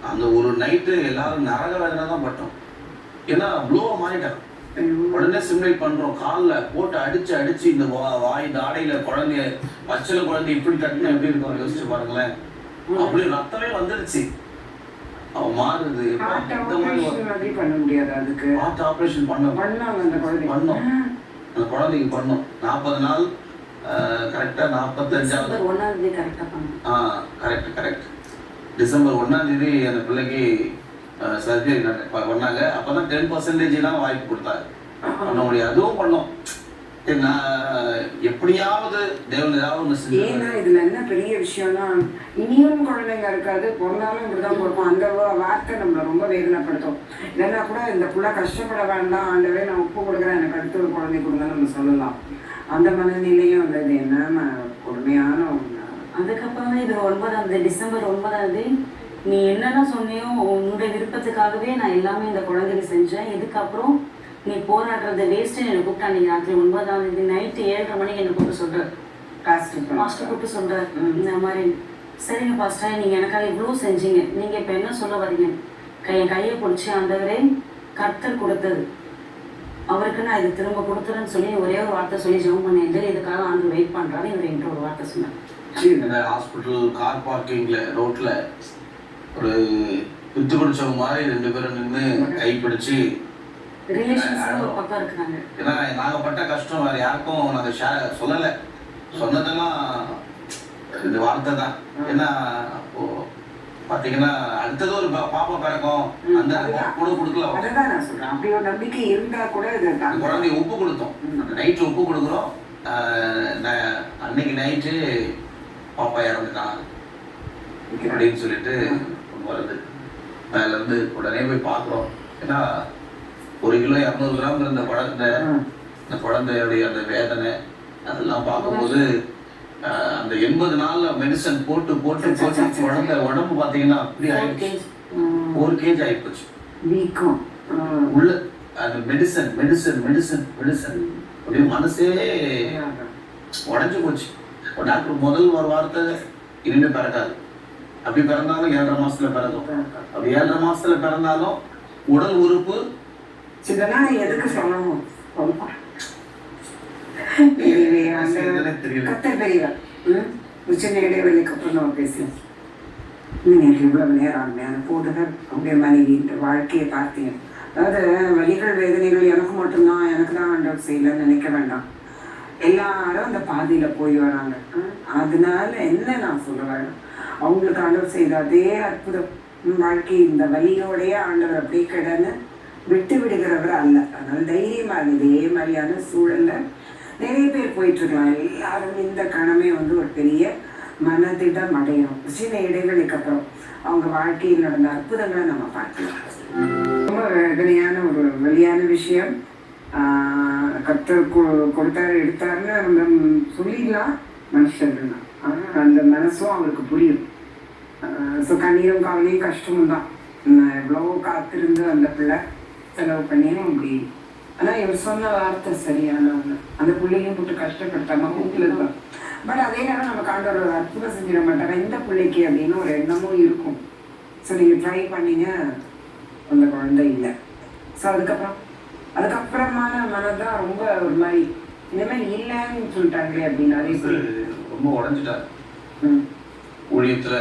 அந்த ஒரு நைட்டு எல்லாரும் நரக வேதனை தான் பட்டோம். ஏன்னா ப்ளோ மாறிட்டான். உடனே சிமுலேட் பண்றோம். காலில் போட்டு அடிச்சு இந்த வாய் தாடையில குழந்தைய பச்சளை குழந்தை இப்படி தட்டினா எப்படி இருக்கும் யோசிச்சு பாருங்களேன். அப்படி ரத்தமே வந்துடுச்சு. அவன் மாறுது. பண்ண முடியாது. அதுக்கு ஆப்ரேஷன் பண்ணோம். அந்த குழந்தைக்கு பண்ணோம். 40 நாள் கரெக்டா 45வது கரெக்ட் டிசம்பர் 1ஆம் தேதி அந்த பிள்ளைக்கு சர்ஜரி பண்ணாங்க. அப்பதான் 10% தான் வாய்ப்பு கொடுத்தாங்க பண்ண முடியாது. அதுவும் பண்ணோம். எப்படியாவது தேவன் ஏதாவது ஏன்னா இதுல என்ன பெரிய விஷயம்னா இனியும் குழந்தைங்க இருக்காது. பிறந்தாலும் இப்படிதான் கொடுப்போம். அந்த வார்த்தை நம்மளை ரொம்ப வேதனைப்படுத்தும். இல்லைன்னா கூட இந்த புள்ள கஷ்டப்பட வேண்டாம், ஆண்டவரே நான் உப்பு கொடுக்குறேன், எனக்கு அடுத்த ஒரு குழந்தை கொடுங்க நம்ம சொல்லலாம். அந்த மனநிலையும் வந்தது என்ன கொடுமையான ஒண்ணு. அதுக்கப்புறம் தான் இது டிசம்பர் 9 நீ என்னென்ன சொன்னியோ உன்னுடைய விருப்பத்துக்காகவே நான் எல்லாமே இந்த குழந்தைக்கு செஞ்சேன். இதுக்கப்புறம் நீ போராடுறது வேஸ்ட்டுன்னு என்னை கூப்பிட்டா. நீங்கள் ராத்திரி 9 நைட்டு 7:30 மணிக்கு என்னை கூப்பிட்டு சொல்கிறார். மாஸ்டர் கூப்பிட்டு சொல்கிறார் இந்த மாதிரி. சரிங்க பாஸ்டர், நீங்கள் எனக்காக இவ்வளோ செஞ்சீங்க, நீங்கள் இப்போ என்ன சொல்ல வரீங்க? என் கையை பிடிச்சி ஆண்டவரே கர்த்தர் கொடுத்தது அவருக்கு நான் இது திரும்ப கொடுத்துறேன்னு சொல்லி ஒரே ஒரு வார்த்தை சொல்லி ஜெபம் பண்ணிட்டு இதுக்காக ஆண்டு வெயிட் பண்ணுறாரு. இவர் என்கிட்ட ஒரு வார்த்தை சொன்னார். ஹாஸ்பிட்டல் கார் பார்க்கிங்ல ரோட்ல ஒரு வித்து குடிச்சவங்க மாதிரி 2 பேரும் நின்று கைப்பிடிச்சு ஏன்னா நாங்க பட்ட கஷ்டம் வேற யாருக்கும் நாங்க சொல்லல. சொன்னதெல்லாம் இந்த வார்த்தை தான். ஏன்னா பாத்தீங்கன்னா அடுத்தது ஒரு பாப்பா பிறக்கும் அந்த கூட கொடுக்கல. அப்படி ஒரு நம்பிக்கை இருந்தா கூட குழந்தைய உப்பு கொடுத்தோம். அந்த நைட்டு உப்பு கொடுக்குறோம். அன்னைக்கு நைட்டு பாப்பா இறந்துட்டான் அப்படின்னு சொல்லிட்டு வருது. மேல இருந்து உடனே போய் பாக்குறோம். ஏன்னா 1 கிலோ 200 கிராம் இருந்த அந்த குழந்தையுடைய அந்த வேதனை அதெல்லாம் பார்க்கும்போது அந்த 80 நாள்ல மெடிசன் போட்டு குழந்தை உடம்பு பாத்தீங்கன்னா அப்படி ஆயிடுச்சு. 1 kg ஆயிப்போச்சு. உள்ள அந்த மெடிசன் அப்படியே மனசே உடஞ்சு போச்சு. டாக்டர் முதல் ஒரு வார்த்தை இனிமே பிறக்காது. அப்படி பிறந்தாலும் 7.5 மாசத்துல பிறக்கும். அப்படி 7.5 மாசத்துல பிறந்தாலும் உடல் உறுப்பு எதுக்கு சொல்லணும் சின்ன இடைவெளிக்கு அப்புறம் நம்ம பேசலாம். நீங்க இவ்வளவு நேரம் போதுகர் உங்களுடைய மனைவி வாழ்க்கையை பார்த்தீங்க. அதாவது வலிகள் வேதனைகள் எனக்கு மட்டும்தான் எனக்கு தான் ஆண்டவர் செய்யலன்னு நினைக்க வேண்டாம். எல்லாரும் அந்த பாதையில போய் வராங்க. அதனால என்ன நான் சொல்ல வேண்டாம், அவங்களுக்கு ஆண்டவர் செய்த அதே அற்புதம் வாழ்க்கை இந்த வலியோடைய ஆண்டவர் அப்படியே கிடன்னு விட்டு விடுகிறவர் அல்ல. அதனால தைரியமா இருக்கு. இதே மாதிரியான சூழல்ல நிறைய பேர் போயிட்டு இருக்கலாம். எல்லாரும் இந்த கணமே வந்து ஒரு பெரிய மனதிடம் அடையும். சின்ன இடைவெளிக்கு அப்புறம் அவங்க வாழ்க்கையில் நடந்த அற்புதங்களை நம்ம பார்க்கலாம். ரொம்ப வேதனையான ஒரு வெளியான விஷயம். கர்த்தர் கொடுத்தாரு எடுத்தாருன்னு நம்ம சொல்லிடலாம் மனுஷன்னா, ஆனால் அந்த மனசும் அவருக்கு புரியும். ஸோ கண்ணீரும் கவலையும் கஷ்டமும் தான். எவ்வளோ காத்திருந்து அந்த பிள்ளை செலவு பண்ணியும் அப்படி. ஆனால் இவர் சொன்ன வார்த்தை சரியான ஒன்று. அந்த பிள்ளையும் போட்டு கஷ்டப்படுத்தாம வீட்டில் இருப்பான். பட் அதே நேரம் நம்ம காண்டவர் ஒரு அற்புதம் செஞ்சிட மாட்டாங்க இந்த பிள்ளைக்கு அப்படின்னு ஒரு எண்ணமும் இருக்கும். ஸோ நீங்கள் ட்ரை பண்ணீங்க, அந்த குழந்தை இல்லை. ஸோ அதுக்கப்புறமான மனதான் ரொம்ப ஒரு மாதிரி இனிமேல் இல்லைன்னு சொல்லிட்டாங்களே அப்படின்னு அதே ரொம்ப உடஞ்சிட்டார். ஊழியத்தில்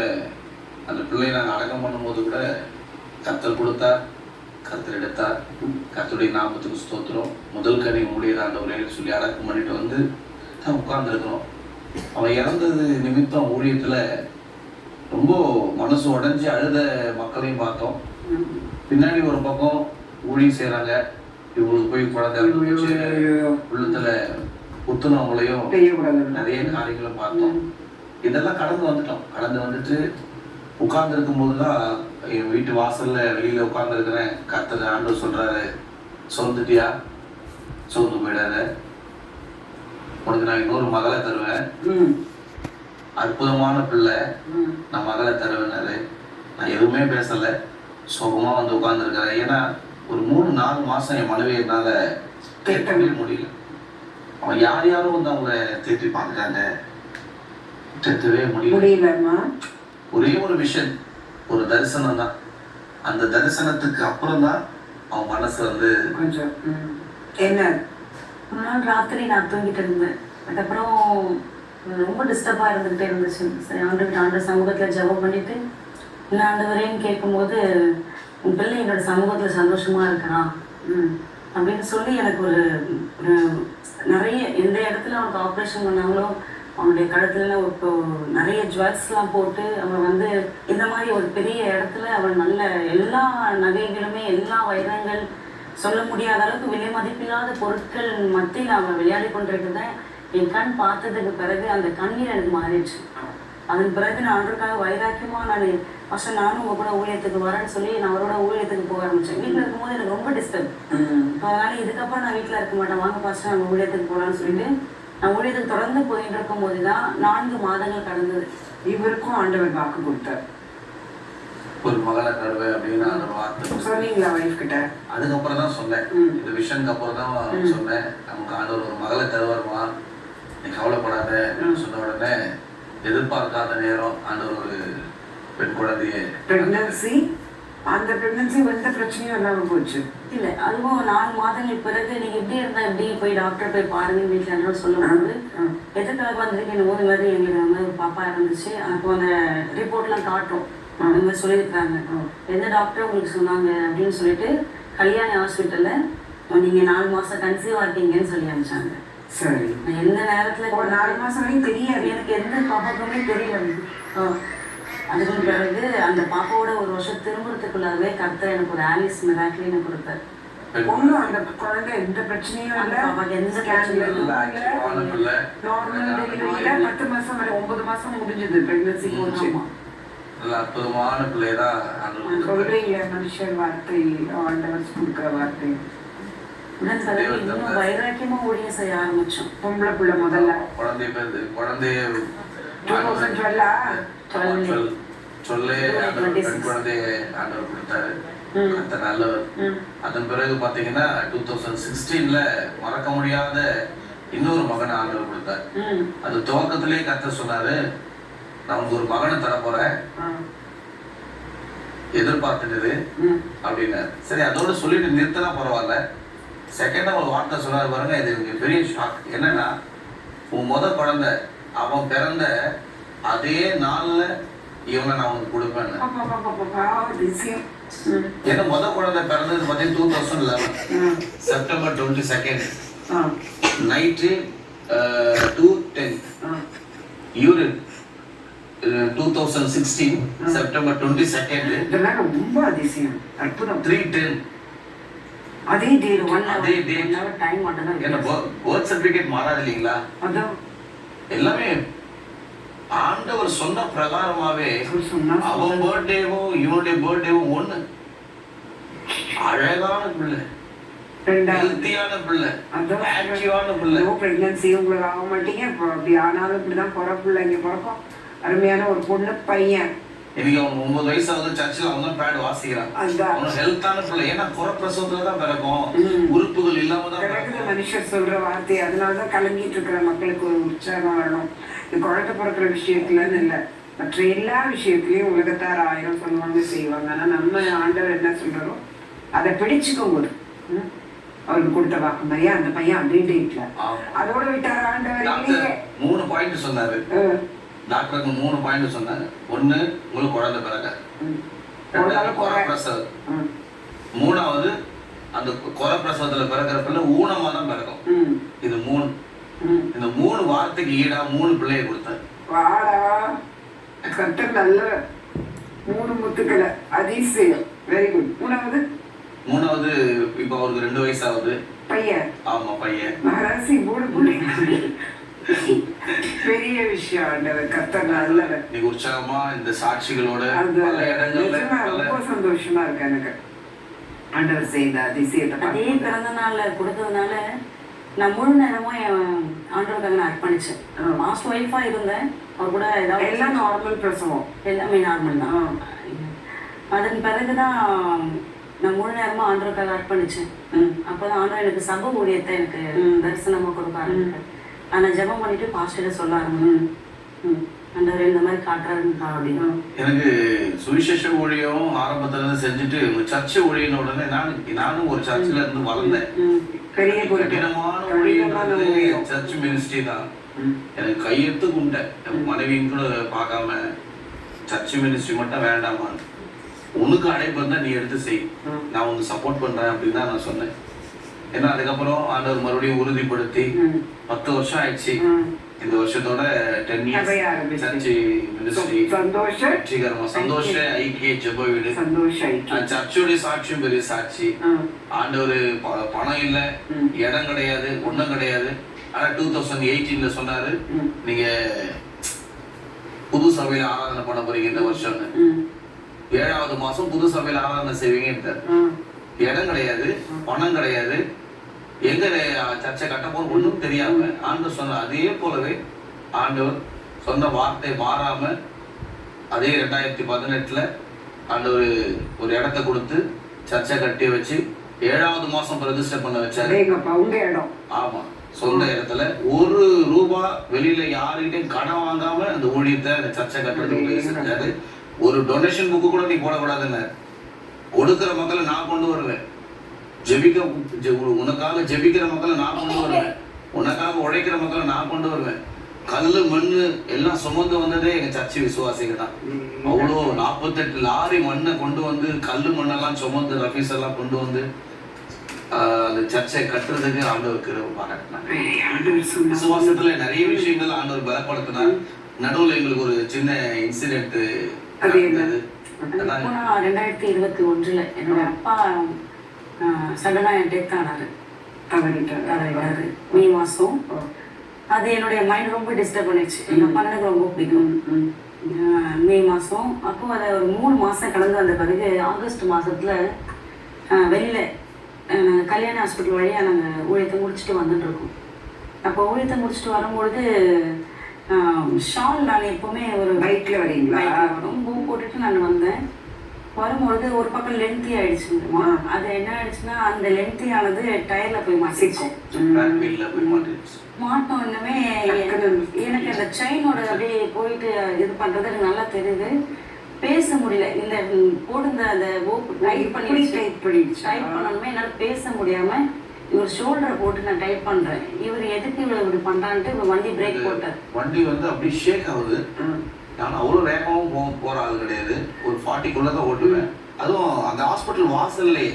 அந்த பிள்ளையை நாங்கள் அடக்கம் பண்ணும்போது கூட கர்த்தர் கொடுத்தார், கர்த்தர் எடுத்தார். கர்த்தருடைய நாமத்துக்கு ஸ்தோத்திரம். முதல் கனி ஊழியர் ஆண்டவரேன்னு சொல்லி அடக்கம் பண்ணிட்டு வந்து தான் உட்கார்ந்துருக்கிறோம். அவன் இறந்தது நிமித்தம் ஊழியத்தில் ரொம்ப மனசு உடஞ்சி அழுத மக்களையும் பார்த்தோம். பின்னாடி ஒரு பக்கம் ஊழியம் செய்கிறாங்க, இவங்களுக்கு போய் குழந்தை உள்ளத்துல குத்துனவங்களையும் நிறைய காரியங்களும் பார்த்தோம். இதெல்லாம் கடந்து வந்துட்டோம். கடந்து வந்துட்டு உட்கார்ந்து இருக்கும் போதுதான் என் வீட்டு வாசல்ல வெளியில உட்கார்ந்து இருக்கிறேன். கர்த்தர் ஆண்டவர் சொல்றாரு, சோர்ந்துட்டியா, சோர்ந்து போயிடாத, உனக்கு நான் இன்னொரு மகளை தருவேன், அற்புதமான பிள்ளை, நான் மகளை தருவேன்னாரு. நான் எதுவுமே பேசல, சோகமா வந்து உட்கார்ந்துருக்கிறேன். ஏன்னா ஒரு 3-4 மாசம் என் மனைவி என்னால கேட்கவே முடியல. அவன் யாரும் வந்து அவங்கள தேற்றி பார்த்துட்டாங்க, தேற்றவே முடியல. ஒரே ஒரு விஷயம், ஒரு தரிசனம் தான். அந்த தரிசனத்துக்கு அப்புறம் தான் அவன் மனசு வந்து கொஞ்சம் என்ன. ஒரு நாள் ராத்திரி நான் தூங்கிட்டு இருந்தேன். அதுக்கப்புறம் ரொம்ப டிஸ்டர்பாக இருந்துகிட்டே இருந்துச்சு. சரி, ஆண்டவர் சமூகத்தில் ஜெபம் பண்ணிட்டு இல்லை ஆண்டவரேன்னு கேட்கும்போது, உன் பிள்ளை என்னோட சமூகத்தில் சந்தோஷமாக இருக்கிறான் அப்படின்னு சொல்லி எனக்கு ஒரு நிறைய எந்த இடத்துல அவனுக்கு ஆப்ரேஷன் பண்ணாங்களோ அவனுடைய கழுத்துலலாம் இப்போ நிறைய ஜுவல்ஸ்லாம் போட்டு அவன் வந்து இந்த மாதிரி ஒரு பெரிய இடத்துல அவன் நல்ல எல்லா நகைகளுமே எல்லா வைரங்கள் சொல்ல முடியாத அளவுக்கு விலை மதிப்பில்லாத பொருட்கள் மத்தியில் அவன் விளையாடி கொண்டிருக்கிறேன். என் கண் பார்த்ததுக்கு பிறகு அந்த கண்ணீர் எனக்கு மாறிடுச்சு. அதன் பிறகு நான் ஆண்டவருக்காக வைராக்கியமாக ஃபஸ்ட்டு நானும் உங்கள் கூட ஊழியத்துக்கு வரேன்னு சொல்லி நான் அவரோட ஊழியத்துக்கு போக ஆரம்பித்தேன். வீட்டில் இருக்கும்போது எனக்கு ரொம்ப டிஸ்டர்ப். அதனால் இதுக்கப்புறம் நான் வீட்டில் இருக்க மாட்டேன், வாங்க ஃபஸ்ட்டு நம்ம ஊழியத்துக்கு போகலான்னு சொல்லிட்டு நான் ஊழியத்துக்கு தொடர்ந்து போயிட்டு இருக்கும் போது தான் 4 மாதங்கள் கடந்தது. இவருக்கும் ஆண்டவர் வாக்கு கொடுத்தார், ஒரு மகளை தருவேன் அப்படின்னு அந்த வார்த்தை சொன்னீங்களா வைஃப் கிட்ட? அதுக்கப்புறம் தான் சொன்னேன். இந்த விஷயத்துக்கு அப்புறம் தான் சொன்னேன், நமக்கு ஆண்டவர் ஒரு மகளை தருவாருமா, நீ கவலைப்படாத சொன்ன உடனே எதிர்பார்க்காத நேரம் ஆண்டவர் ஒரு பெண் குழந்தைய பிரெக்னன்சி. அந்த பிரெக்னன்சி எந்த பிரச்சனையும் இல்லாமல் போச்சு. இல்லை, அதுவும் 4 மாதங்கள் பிறகு நீங்கள் எப்படி இருந்தால் எப்படி போய் டாக்டர் போய் பாருங்க வீட்டில் என்ன சொல்லும்போது எதுக்காக வந்திருக்கு இந்த மாதிரி எங்களுக்கு வந்து ஒரு பாப்பா இருந்துச்சு. அப்போ அந்த ரிப்போர்ட்லாம் காட்டும், அந்த மாதிரி சொல்லியிருக்காங்க. எந்த டாக்டர் உங்களுக்கு சொன்னாங்க அப்படின்னு சொல்லிட்டு கல்யாணி ஹாஸ்பிட்டலில் நீங்கள் 4 மாதம் கன்சீவாக இருக்கீங்கன்னு சொல்லி அனுப்பிச்சாங்க. சரி, எந்த நேரத்தில் 4 மாதம் வரையும் தெரியாது எனக்கு, எந்த பாப்பாக்குமே தெரியல. அதுக்கு பிறகு அந்த பாப்பாவோட ஒரு வருஷம் திரும்புறதுக்குள்ளாவே கர்த்தர் எனக்கு ஒரு ஆலிஸ் மிராக்கிள்னு கொடுத்தாரு. ஒன்றும் அந்த குழந்தை எந்த பிரச்சனையும் இல்லை, பாப்பாக்கு எந்த பிரச்சனையும் இல்லை. நார்மல் டெலிவரியில 10 மாசம் வரை 9 மாசம் முடிஞ்சது பிரெக்னன்சி போச்சு. நல்ல அற்புதமான பிள்ளைதான் சொல்றீங்க. மனுஷன் வார்த்தை ஆண்டவர் கொடுக்குற வார்த்தை. இன்னும் வைராக்கியமா ஊழியம் செய்ய ஆரம்பிச்சோம். பொம்பளை பிள்ளை முதல்ல குழந்தைய 2012 சொல்லே பெண் குழந்தைய ஆண்டவர் கொடுத்தாரு. அந்த நல்லவர். அதன் பிறகு பாத்தீங்கன்னா 2016ல மறக்க முடியாத இன்னொரு மகனை ஆண்டவர் கொடுத்தாரு. அது துவக்கத்திலேயே கர்த்தர் சொன்னாரு, நான் உங்களுக்கு ஒரு மகனை தர போறேன், எதிர்பார்த்துட்டு அப்படின்னாரு. சரி, அதோட சொல்லிட்டு நிறுத்தினா பரவாயில்ல. செகண்டா ஒரு வார்த்தை சொன்னாரு பாருங்க, இது எனக்கு பெரிய ஷாக். என்னன்னா, உன் முத குழந்தை அவன் பிறந்த அதே நாள்ல இவனை நான் உனக்கு கொடுப்பேன். ஏன்னா முத குழந்தை பிறந்தது பார்த்தீங்கன்னா 2011 செப்டம்பர் 22 நைட்டு 2:10 யூரின் 2016 செப்டம்பர் 22 இதெல்லாம் ரொம்ப அதிசயம், அற்புதம். 3:10 அதே டேட் அதே டேட் டைம் மட்டும் தான் என்ன பர்த் சர்டிபிகேட் மாறாது இல்லைங்களா? அதான் எல்லாமே ஆண்டவர் சொன்ன பிரகாரமாவே சொன்னா அவன் பர்த்டேவும் இவனுடைய பர்த்டேவும் ஒண்ணு. அழகான பிள்ளை, ஹெல்த்தியான பிள்ளை, ஆக்டிவான பிள்ளை. பிரெக்னன்சி உங்களுக்கு ஆக மாட்டீங்க, அப்படி ஆனாலும் இப்படிதான் பிறப்புள்ள இங்க பிறக்கும். அருமையான ஒரு பொண்ணு பையன். இன்னைக்கு அவன் 9 வயசாவது சர்ச்சில் அவன் தான் பேட் வாசிக்கிறான். அவன் ஹெல்த்தான பிள்ளை. ஏன்னா குறப்பிரசவத்துல தான் பிறக்கும், உறுப்புகள் இல்லாம தான் பிறக்கும். மனுஷர் சொல்ற வார்த்தை. அதனாலதான் கலங்கிட்டு இருக்கிற மக்களுக்கு ஒரு உற்சாகம் வரணும். இது குழந்தை பிறக்கிற விஷயத்துலன்னு இல்லை, மற்ற எல்லா விஷயத்திலயும் உலகத்தார் 1000 சொல்லுவாங்க செய்வாங்க. ஆனா நம்ம ஆண்டவர் என்ன சொல்றாரோ அதை பிடிச்சுக்கும் போது அவருக்கு கொடுத்த வாக்கு மாதிரியா அந்த பையன் அப்படியே டேட்ல அதோட விட்டார் ஆண்டவர். 3 பாயிண்ட் சொன்னாரு டாக்டருக்கு. 3 பாயிண்ட் சொன்னாரு. ஒண்ணு, உங்களுக்கு குழந்தை பிறக்க. குறப்பிரசவம். 3வது, அந்த குறப்பிரசவத்துல பிறக்கிற பிள்ளை ஊனமா தான் பிறக்கும். இது 3. இந்த 3 வார்த்தைக்கு ஈடா 3 பிள்ளைய கொடுத்தாரு. வாடா கர்த்தர் நல்ல 3 முத்துக்களை. அதிசயம். Very good. 3வது இப்ப அவருக்கு 2 வயசாகுது. பையன். ஆமா பையன். மகாராசி 3 பிள்ளை. பெரிய விஷயம். ஆண்டவர் கர்த்தர் நல்லவர். நீங்க உற்சாகமா இந்த சாட்சிகளோட பல இடங்கள்ல ரொம்ப சந்தோஷமா இருக்கு எனக்கு ஆண்டவர் செய்த அதிசயத்தை. அதே பிறந்த நாள்ல கொடுத்ததுனால நான் முழு நேரமா என் ஆண்டவருக்காக நான் அர்ப்பணிச்சேன். மாஸ்ட் ஒய்ஃபா இருந்தேன். அவர் கூட ஏதாவது எல்லாம் நார்மல் பிரசவம், எல்லாமே நார்மல் தான். அதன் பிறகுதான் நான் முழு நேரமா ஆண்டவருக்காக அர்ப்பணிச்சேன். அப்பதான் ஆண்டவர் எனக்கு சபை ஊழியத்தை எனக்கு தரிசனமா கொடுக்க ஆரம்பிச்சேன். ஆனா ஜெபம் பண்ணிட்டு பாஸ்டர்கிட்ட சொல்ல ஆரம்பிச்சேன், ஆண்டவர் இந்த மாதிரி காட்டுறாருப்பா அப்படின்னு. எனக்கு சுவிசேஷ ஊழியம் ஆரம்பத்துல இருந்து செஞ்சுட்டு சர்ச்சை ஊழியன உடனே நானும் ஒரு சர்ச்சில் இருந்து வளர்ந்தேன். பெரிய கடினமான ஊழியம் சர்ச் மினிஸ்ட்ரி தான். எனக்கு கையெழுத்து குண்டேன். மனைவியும் கூட பார்க்காம சர்ச் மினிஸ்ட்ரி மட்டும் வேண்டாமான்னு. உனக்கு அழைப்பு இருந்தா நீ எடுத்து செய், நான் உனக்கு சப்போர்ட் பண்றேன் அப்படின்னு தான் நான் சொன்னேன். ஏன்னா அதுக்கப்புறம் ஆண்டவர் மறுபடியும் உறுதிப்படுத்தி 10 வருஷம் ஆயிடுச்சு. இந்த வருஷத்தோட 10 இயர்ஸ் சர்ச் மினிஸ்ட்ரி வெற்றிகரமா. சந்தோஷ ஐக்கிய ஜெப வீடு. சர்ச்சுடைய சாட்சியும் பெரிய சாட்சி. ஆண்டவர் பணம் இல்ல, இடம் கிடையாது, ஒண்ணும் கிடையாது. ஆனா 2018ல சொன்னாரு, நீங்க புது சபையில ஆராதனை பண்ண போறீங்க இந்த வருஷம். 7வது மாசம் புது சபையில ஆராதனை செய்வீங்க. இடம் கிடையாது, பணம் கிடையாது, எங்க சர்ச்சை கட்ட போற ஒண்ணும் தெரியாம ஆண்டவர் சொன்ன அதே போலவே ஆண்டவர் சொன்ன வார்த்தை மாறாம அதே 2018ல ஆண்டவர் ஒரு இடத்த கொடுத்து சர்ச்சை கட்டி வச்சு 7வது மாசம் பிரதிஷ்டை பண்ண வச்சாரு. ஆமா, சொந்த இடத்துல 1 ரூபா வெளியில யாருகிட்டையும் கடன் வாங்காம அந்த ஊழியத்தை அந்த சர்ச்சை கட்டுறதுக்கு செஞ்சாரு. ஒரு டொனேஷன் புக்கு கூட நீ போடக்கூடாதுன்னு, கொடுக்கிற மக்களை நான் கொண்டு வருவேன், உனக்காக ஜெபிக்கிற மக்களை நான் கொண்டு வருவேன், உனக்காக உழைக்கிற மக்களை நான் கொண்டு வருவேன். கல்லு மண்ணு எல்லாம் சுமந்து வந்ததே எங்க சர்ச்சை விசுவாசிகள் தான். அவ்வளோ 48 லாரி மண்ணை கொண்டு வந்து கல்லு மண்ணெல்லாம் சுமந்து ரஃபீஸ் எல்லாம் கொண்டு வந்து அந்த சர்ச்சை கட்டுறதுக்கு ஆண்டவருக்கு பாராட்டினாங்க. விசுவாசத்துல நிறைய விஷயங்கள் ஆண்டவர் பலப்படுத்தினார். நடுவில் எங்களுக்கு ஒரு சின்ன இன்சிடென்ட் நடந்தது. 2021ல என்னோட அப்பா சடனா டெத் ஆனாரு, தவறிட்டாரு மே மாசம். அது என்னுடைய மைண்ட் ரொம்ப டிஸ்டர்ப் பண்ணிச்சு. எங்க அப்பா எனக்கு ரொம்ப பிடிக்கும். மே மாசம் அப்போ அதை ஒரு 3 மாசம் கடந்து வந்த பிறகு ஆகஸ்ட் மாசத்துல வெளியில நாங்கள் கல்யாண ஹாஸ்பிட்டல் வழியா நாங்கள் ஊழியத்தை முடிச்சுட்டு வந்துட்டு இருக்கோம். அப்போ ஊழியத்தை முடிச்சுட்டு வரும்பொழுது ஷால் நான் எப்பவுமே ஒரு பைக்ல வரீங்களா, பூ போட்டுட்டு நான் வந்தேன். வரும்பொழுது ஒரு பக்கம் லென்த்தி ஆயிடுச்சுமா. அது என்ன ஆயிடுச்சுன்னா அந்த லென்த்தி ஆனது டயர்ல போய் மாட்டிக்கும். மாட்டோன்னுமே எனக்கு அந்த செயினோட அப்படியே போயிட்டு இது பண்றது எனக்கு நல்லா தெரியுது. பேச முடியல. இந்த போடுந்த அந்த டைப் பண்ணணுமே என்னால் பேச முடியாம இவர் ஷோல்டரை போட்டு நான் டைப் பண்றேன். இவர் எதுக்கு இவ்வளவு இப்படி பண்றான்ட்டு வண்டி பிரேக் போட்டார். வண்டி வந்து அப்படியே ஷேக் ஆகுது. நான் அவ்வளோ வேகமாகவும் போற ஆள் கிடையாது, ஒரு 40க்குள்ள தான் ஓட்டுவேன். அதுவும் அந்த ஹாஸ்பிட்டல் வாசல்லே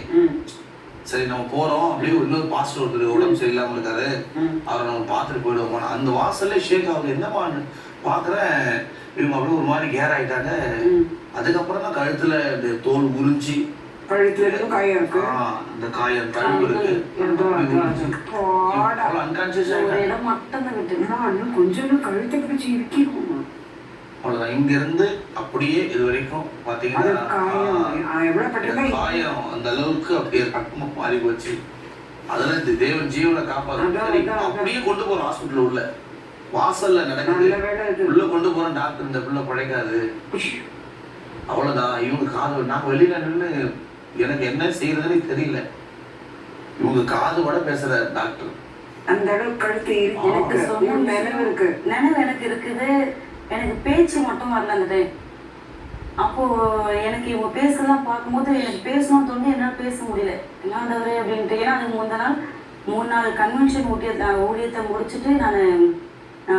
சரி நம்ம போறோம், அப்படியே இன்னொரு பாஸ்டர் ஒருத்தர் உடம்பு சரியில்லாம இருக்காரு, அவரை நம்ம பார்த்துட்டு போயிடுவோம். அந்த வாசல்ல ஷேக் ஆகுது, என்னமா பாக்குறேன் இவங்க அப்படியே ஒரு மாதிரி கேர் ஆயிட்டாங்க. அதுக்கப்புறம் தான் கழுத்துல இந்த தோல் உறிஞ்சி, கழுத்துல காயம் இருக்கு, அந்த காயம் தழும்பு இருக்கு, அன்கான்சியஸ் இன்னும் கொஞ்சம் கழுத்தை பிடிச்சி இருக்கணும். அவ்வளவுதான். இங்க இருந்து அப்படியே இது வரைக்கும் பாத்தீங்கன்னா காயம் அந்த அளவுக்கு அப்படியே ரத்தமா மாறி போச்சு. அதெல்லாம் இந்த தேவன் ஜீவனை காப்பாற்ற அப்படியே கொண்டு போறோம் ஹாஸ்பிட்டல் உள்ள. வாசல்ல நடக்குது, உள்ள கொண்டு போறோம். டாக்டர் இந்த பிள்ளை பிழைக்காது, அவ்வளவுதான். இவங்க காது, நான் வெளியில நின்று எனக்கு என்ன செய்யறதுன்னு தெரியல. இவங்க காது கூட பேசுற டாக்டர். அந்த அளவுக்கு கழுத்து இருக்கு, நினைவு எனக்கு இருக்குது. எனக்கு பேச்சு மட்டும் வரல அந்த டைம். அப்போ எனக்கு இவங்க பேசலாம் பார்க்கும்போது எனக்கு பேசணும்னு தோணி என்னால் பேச முடியல. என்னாண்டவரே அப்படின்ட்டு. ஏன்னா அதுக்கு மூணு நாள் கன்வென்ஷன் ஊழியத்தை முடிச்சுட்டு நான்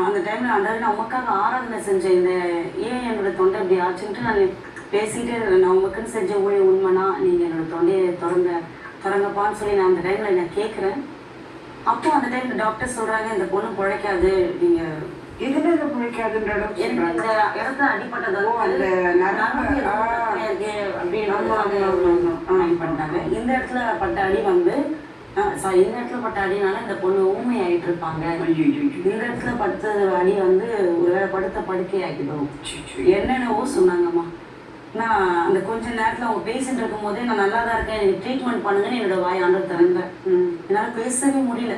அந்த டைமில் ஆண்டவரே நான் உமக்காக ஆராதனை செஞ்சேன். இந்த ஏன் என்னோட தொண்டை இப்படி ஆச்சுன்ட்டு நான் பேசிக்கிட்டே நான் உமக்குன்னு செஞ்ச ஊழிய உண்மைனா நீங்கள் என்னோட தொண்டையை திறங்கப்பான்னு சொல்லி நான் அந்த டைமில் நான் கேட்குறேன். அப்போ அந்த டைமில் டாக்டர் சொல்கிறாங்க, இந்த பொண்ணு பிழைக்காது, நீங்கள் எதுல பிழைக்காதுன்ற எனக்கு இந்த இடத்துல அடிப்பட்டது பண்ணிட்டாங்க. இந்த இடத்துல பட்ட அடி வந்து இந்த இடத்துல பட்ட அடினால இந்த பொண்ணு ஊமை ஆகிட்டு இருப்பாங்க. இந்த இடத்துல படுத்த அடி வந்து ஒரு படுத்த படுக்கை ஆக்கிடும் என்னென்னவோ சொன்னாங்கம்மா. நான் அந்த கொஞ்ச நேரத்தில் அவங்க பேசிட்டு இருக்கும் போதே நான் நல்லா தான் இருக்கேன், எனக்கு ட்ரீட்மெண்ட் பண்ணுங்கன்னு என்னோட வாய் ஆண்டவர் திறந்தேன். என்னால் பேசவே முடியல.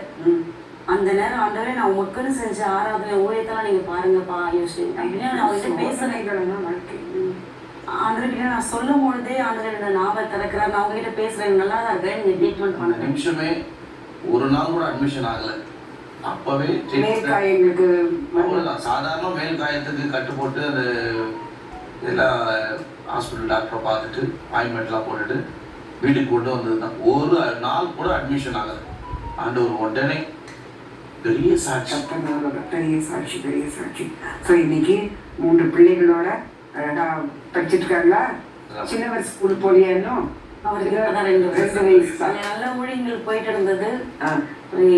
அந்த நேரம் ஆண்டவரே நான் உமக்குன்னு செஞ்ச ஆராதனை ஊழியத்தெல்லாம் நீங்க பாருங்கப்பா யோசி அப்படின்னு நான் அவங்ககிட்ட பேசுறேன். ஆண்டவர்கிட்ட நான் சொல்லும் பொழுதே ஆண்டவர் நாவை திறக்கிறார். நான் அவங்ககிட்ட பேசுறேன், நல்லா தான் இருக்கேன், நீங்க ட்ரீட்மெண்ட் பண்ணுங்க. நிமிஷமே ஒரு நாள் கூட அட்மிஷன் ஆகல. அப்பவே அவ்வளவுதான். சாதாரண மேல் காயத்துக்கு கட்டு போட்டு அந்த இதெல்லாம் ஹாஸ்பிட்டல் டாக்டரை பார்த்துட்டு ஆயின்மெண்ட்லாம் போட்டுட்டு வீட்டுக்கு கொண்டு வந்தது தான். ஒரு நாள் கூட அட்மிஷன் ஆகல. ஆண்டவர் உடனே பெரிய சாட்சி, பெரிய சாட்சி, பெரிய சாட்சி. ஸோ இன்னைக்கு 3 பிள்ளைகளோட படிச்சுட்டு இருக்காங்களா? சின்னவர் ஸ்கூல் போலியா இன்னும்? அவருக்கு 2 வயசு. நல்ல ஊழியங்கள் போயிட்டு இருந்தது.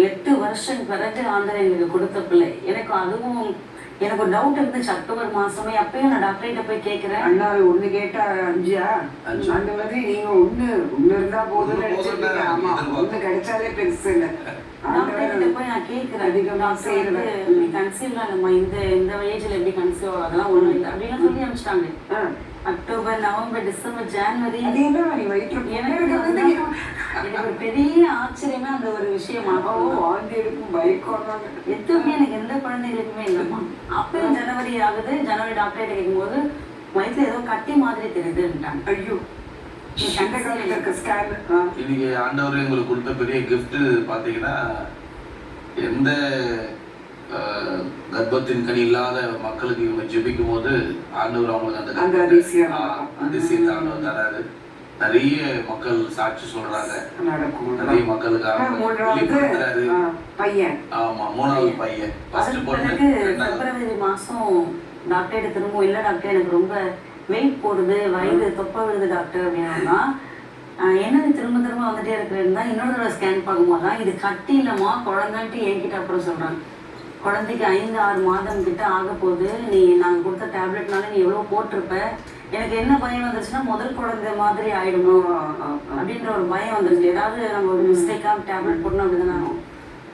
8 வருஷம் பிறகு ஆண்டவர் எங்களுக்கு கொடுத்த பிள்ளை. எனக்கு ஒரு டவுட் இருந்துச்சு அக்டோபர் மாசமே. அப்பயும் நான் டாக்டர்கிட்ட போய் கேட்கிறேன், அண்ணா 1 கேட்டா 5 அந்த மாதிரி நீங்க 1 இருந்தா போதும் நினைச்சிருக்கீங்க. ஆமா, 1 கிடைச்சாலே பெருசு இல்லை. டாக்டர்கிட்ட போய் நான் கேட்கிறேன், அதிகமா செய்யறது கன்சீவ்லாம் நம்ம இந்த ஏஜ்ல எப்படி கன்சீவ் ஆகும், அதெல்லாம் ஒண்ணும் இல்லை அப்படின்னு சொல்லி அனுப்பிச்சிட்டாங்க. அக்டோபர், நவம்பர், டிசம்பர், ஜனவரி எனக்கு ஒரு பெரிய ஆச்சரியமே அந்த ஒரு விஷயமாகும். எதுவுமே எனக்கு எந்த குழந்தைகளுக்குமே இல்லைம்மா. அப்பயும் ஜனவரி ஆகுது. ஜனவரி டாக்டர் கேட்கும்போது வயிற்றுல ஏதோ கட்டி மாதிரி தெரியுதுன்ட்டாங்க. ஐயோ, இன்னைக்கு ஆண்டவர் எங்களுக்கு கொடுத்த பெரிய கிஃப்ட் பாத்தீங்கன்னா, எந்த கர்ப்பத்தின் கனி இல்லாத மக்களுக்கு இவங்க ஜெபிக்கும் போது ஆண்டவர் அவங்களுக்கு அந்த அதிசயத்தை ஆண்டவர் தராரு. நிறைய மக்கள் சாட்சி சொல்றாங்க, நிறைய மக்களுக்காக வெளிப்படுத்துறாரு. ஆமா, 3வது பையன். பிப்ரவரி மாசம் டாக்டர் திரும்ப இல்ல டாக்டர் எனக்கு ரொம்ப வெயிட் போடுது, வயது தொப்பை விழுது டாக்டர் அப்படின்னா, என்னது திரும்ப வந்துட்டே இருக்கிறது தான். இன்னொரு தடவை ஸ்கேன் பார்க்கும்போது தான் இது கட்டி இல்லைம்மா குழந்தைன்ட்டு என்கிட்ட அப்புறம் சொல்றாங்க. குழந்தைக்கு 5-6 மாதம் கிட்ட ஆக போகுது, நாங்கள் கொடுத்த டேப்லெட்னால நீ எவ்வளோ போட்டிருப்ப. எனக்கு என்ன பயம் வந்துருச்சுன்னா, முதல் குழந்தை மாதிரி ஆயிடணும் அப்படின்ற ஒரு பயம் வந்துருச்சு. ஏதாவது நம்ம ஒரு மிஸ்டேக்காக டேப்லெட் போடணும் அப்படிதானே.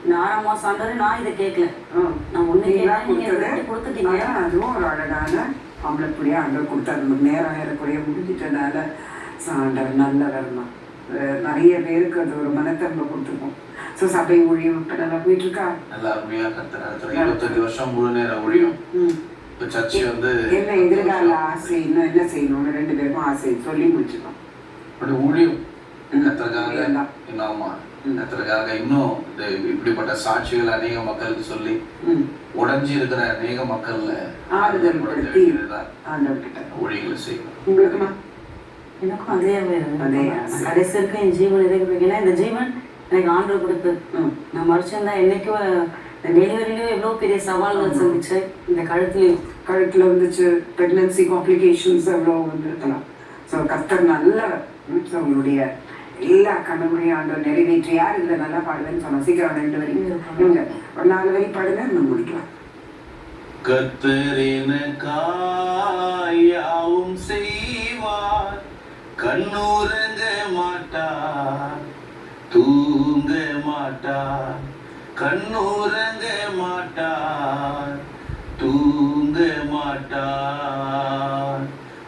இந்த 6ஆம் மாதம் ஆண்டவரே நான் இதை கேட்கல, நான் ஒன்று கேட்கல, கொடுத்துட்டீங்க. அதுவும் ஒரு அழகான ஆம்பளைக்குடியா ஆண்டவர் கொடுத்தாரு. நமக்கு நேரம் ஏறக்குறைய முடிஞ்சிட்டனால ஆண்டவர் நல்ல வரணும். நிறைய பேருக்கு அது ஒரு மனத்தன்மை கொடுத்துருக்கோம். ஸோ சபை ஊழியம் இப்போ நல்லா போயிட்டு இருக்கா? நல்லா அருமையா கத்துறாரு. 25 வருஷம் முழு நேர ஊழியம். இப்போ சர்ச்சை வந்து என்ன எதிர்கால ஆசை, இன்னும் என்ன செய்யணும்னு 2 பேருக்கும் ஆசை சொல்லி முடிச்சுக்கோம். அப்படி ஊழியம் கத்துறதுக்காக இன்னும் கத்துறதுக்காக இன்னும் இப்படிப்பட்ட சாட்சிகள் அநேக மக்களுக்கு சொல்லி உடஞ்சி இருக்கிற அநேக மக்கள்ல ஆறுதல் படுத்தி ஊழியர்களை செய்யணும். உங்களுக்குமா? எனக்கும் அதே கடைசி இருக்க என் ஜீவன் எதுக்கு, இந்த ஜீவன் எனக்கு ஆண்டவர் கொடுத்து நான் மறைச்சிருந்தா என்னைக்கும் டெலிவரிலையும் எவ்வளோ பெரிய சவால்கள் சந்திச்சு. இந்த கழுத்துல வந்துச்சு ப்ரெக்னன்சி காம்ப்ளிகேஷன்ஸ் எவ்வளோ வந்துருக்கலாம். ஸோ கர்த்தர் நல்ல உங்களுடைய எல்லா கனவுகளையும் ஆண்டவர் நிறைவேற்றி. யார் இதுல நல்லா பாடுவேன்னு சொன்னா சீக்கிரம் 2 வரி இவங்க ஒரு 4 வரி பாடுங்க, நம்ம முடிக்கலாம். கத்தரினுக்காயும் செய்வார், கண்ணுறங்க மாட்டார், தூங்க மாட்டார், கண்ணுறங்க மாட்டார், தூங்க மாட்டார்.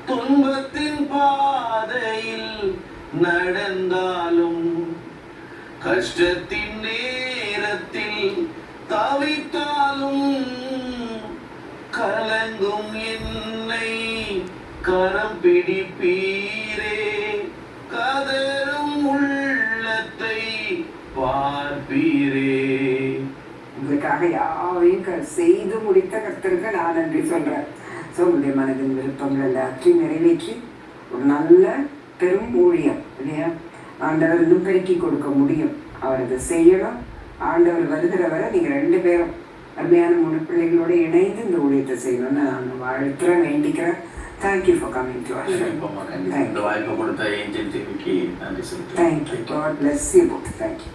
துன்பத்தின் பாதையில் நடந்தாலும், கஷ்டத்தின் நேரத்தில் தவித்தாலும், கலங்கும் என்னை கரம் பிடிப்பீரே, கதரும் உள்ளத்தை பார்ப்பீரே. உங்களுக்காக யாவையும் செய்து முடித்த கர்த்தருக்கு நான் நன்றி சொல்றேன். ஸோ உங்களுடைய மனதின் விருப்பங்கள் எல்லாத்தையும் நிறைவேற்றி ஒரு நல்ல பெரும் ஊழியம் இல்லையா, ஆண்டவர் இன்னும் பெருக்கி கொடுக்க முடியும். அவர் அதை செய்யணும். ஆண்டவர் வருகிற வரை நீங்கள் 2 பேரும் அருமையான 3 பிள்ளைகளோடு இணைந்து இந்த ஊழியத்தை செய்யணும்னு நான் வாழ்த்துறேன், வேண்டிக்கிறேன். Thank you for coming to our. Thank you. God bless you both. Thank you.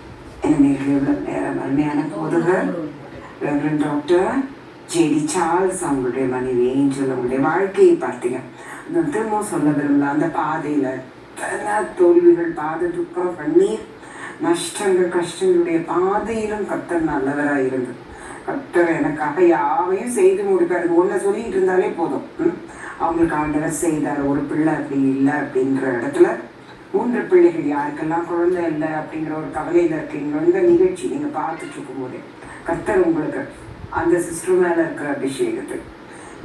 எனக்கு எவ்வளோ நேரம் அருமையான போதுகள் ரெவரண்ட் டாக்டர் ஜேடி சார்ல்ஸ் அவங்களுடைய மனைவி ஏஞ்சல் அவங்களுடைய வாழ்க்கையை பார்த்தீங்க. அந்த திரும்பவும் சொல்ல விரும்பல, அந்த பாதையில் தோல்விகள், பாதை, துக்கம், கண்ணீர், நஷ்டங்கள், கஷ்டங்களுடைய பாதையிலும் கர்த்தர் நல்லவராக இருந்து கர்த்தர் எனக்காக யாவையும் செய்து முடிப்பார். ஒன்றை சொல்லிட்டு இருந்தாலே போதும். அவங்களுக்கு ஆண்டவர் செய்தார். ஒரு பிள்ளை அப்படி இல்லை அப்படின்ற இடத்துல 3 பிள்ளைகள், யாருக்கெல்லாம் குழந்தை இல்லை அப்படிங்கிற ஒரு கவலையில் இருக்கீங்க. இந்த நிகழ்ச்சி நீங்கள் பார்த்துட்டு இருக்கும்போதே கர்த்தர் உங்களுக்கு அந்த சிஸ்டர் மேலே இருக்கிற அபிஷேகத்தை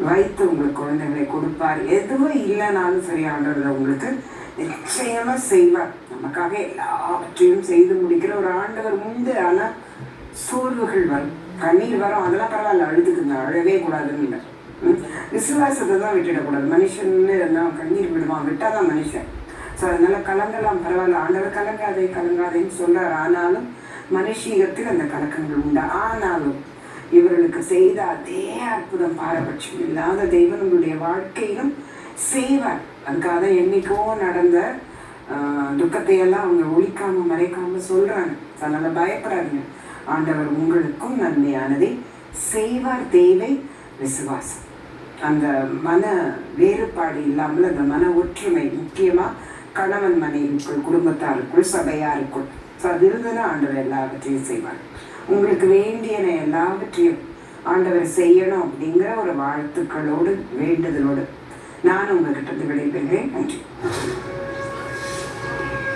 வைத்து உங்களுக்கு குழந்தைகளை கொடுப்பார். எதுவும் இல்லைனாலும் சரி, ஆண்டவர் உங்களுக்கு நிச்சயமாக செய்வார். நமக்காக எல்லாவற்றையும் செய்து முடிக்கிற ஒரு ஆண்டவர் உண்டு. ஆனால் சோர்வுகள் வரும், கண்ணீர் வரும், அதெல்லாம் பரவாயில்ல, அழுதுக்குங்க, அழவே கூடாதுன்னு இல்லை. விசுவாசத்தை தான் விட்டுடக்கூடாது. மனுஷன்னு இருந்தால் கண்ணீர் விடுவான், விட்டாதான் மனுஷன். ஸோ அதனால கலங்கலாம், பரவாயில்ல, ஆண்டவர் கலங்காதேன்னு சொல்றார். ஆனாலும் மனுஷீகத்தில் அந்த கலக்கங்கள் உண்டு. ஆனாலும் இவர்களுக்கு செய்த அதே அற்புதம் பாரபட்சம் இல்லாத தெய்வம் உங்களுடைய வாழ்க்கையிலும் செய்வார். அதுக்காக தான் என்னைக்கோ நடந்த துக்கத்தையெல்லாம் அவங்க ஒழிக்காம மறைக்காம சொல்றாங்க. அதனால பயப்படாதீங்க, ஆண்டவர் உங்களுக்கும் நன்மையானதை செய்வார். தேவை விசுவாசம், அந்த மன வேறுபாடு இல்லாமல் அந்த மன ஒற்றுமை, முக்கியமா கணவன் மனைவிக்குள், குடும்பத்தாருக்குள், சபையாருக்குள். ஸோ அது இருந்ததுன்னா ஆண்டவர் எல்லாவற்றையும் செய்வார். உங்களுக்கு வேண்டியன எல்லாவற்றையும் ஆண்டவர் செய்யணும் அப்படிங்கிற ஒரு வாழ்த்துக்களோடு, வேண்டுதலோடு நான் உங்ககிட்ட விடைபெறுகிறேன். நன்றி.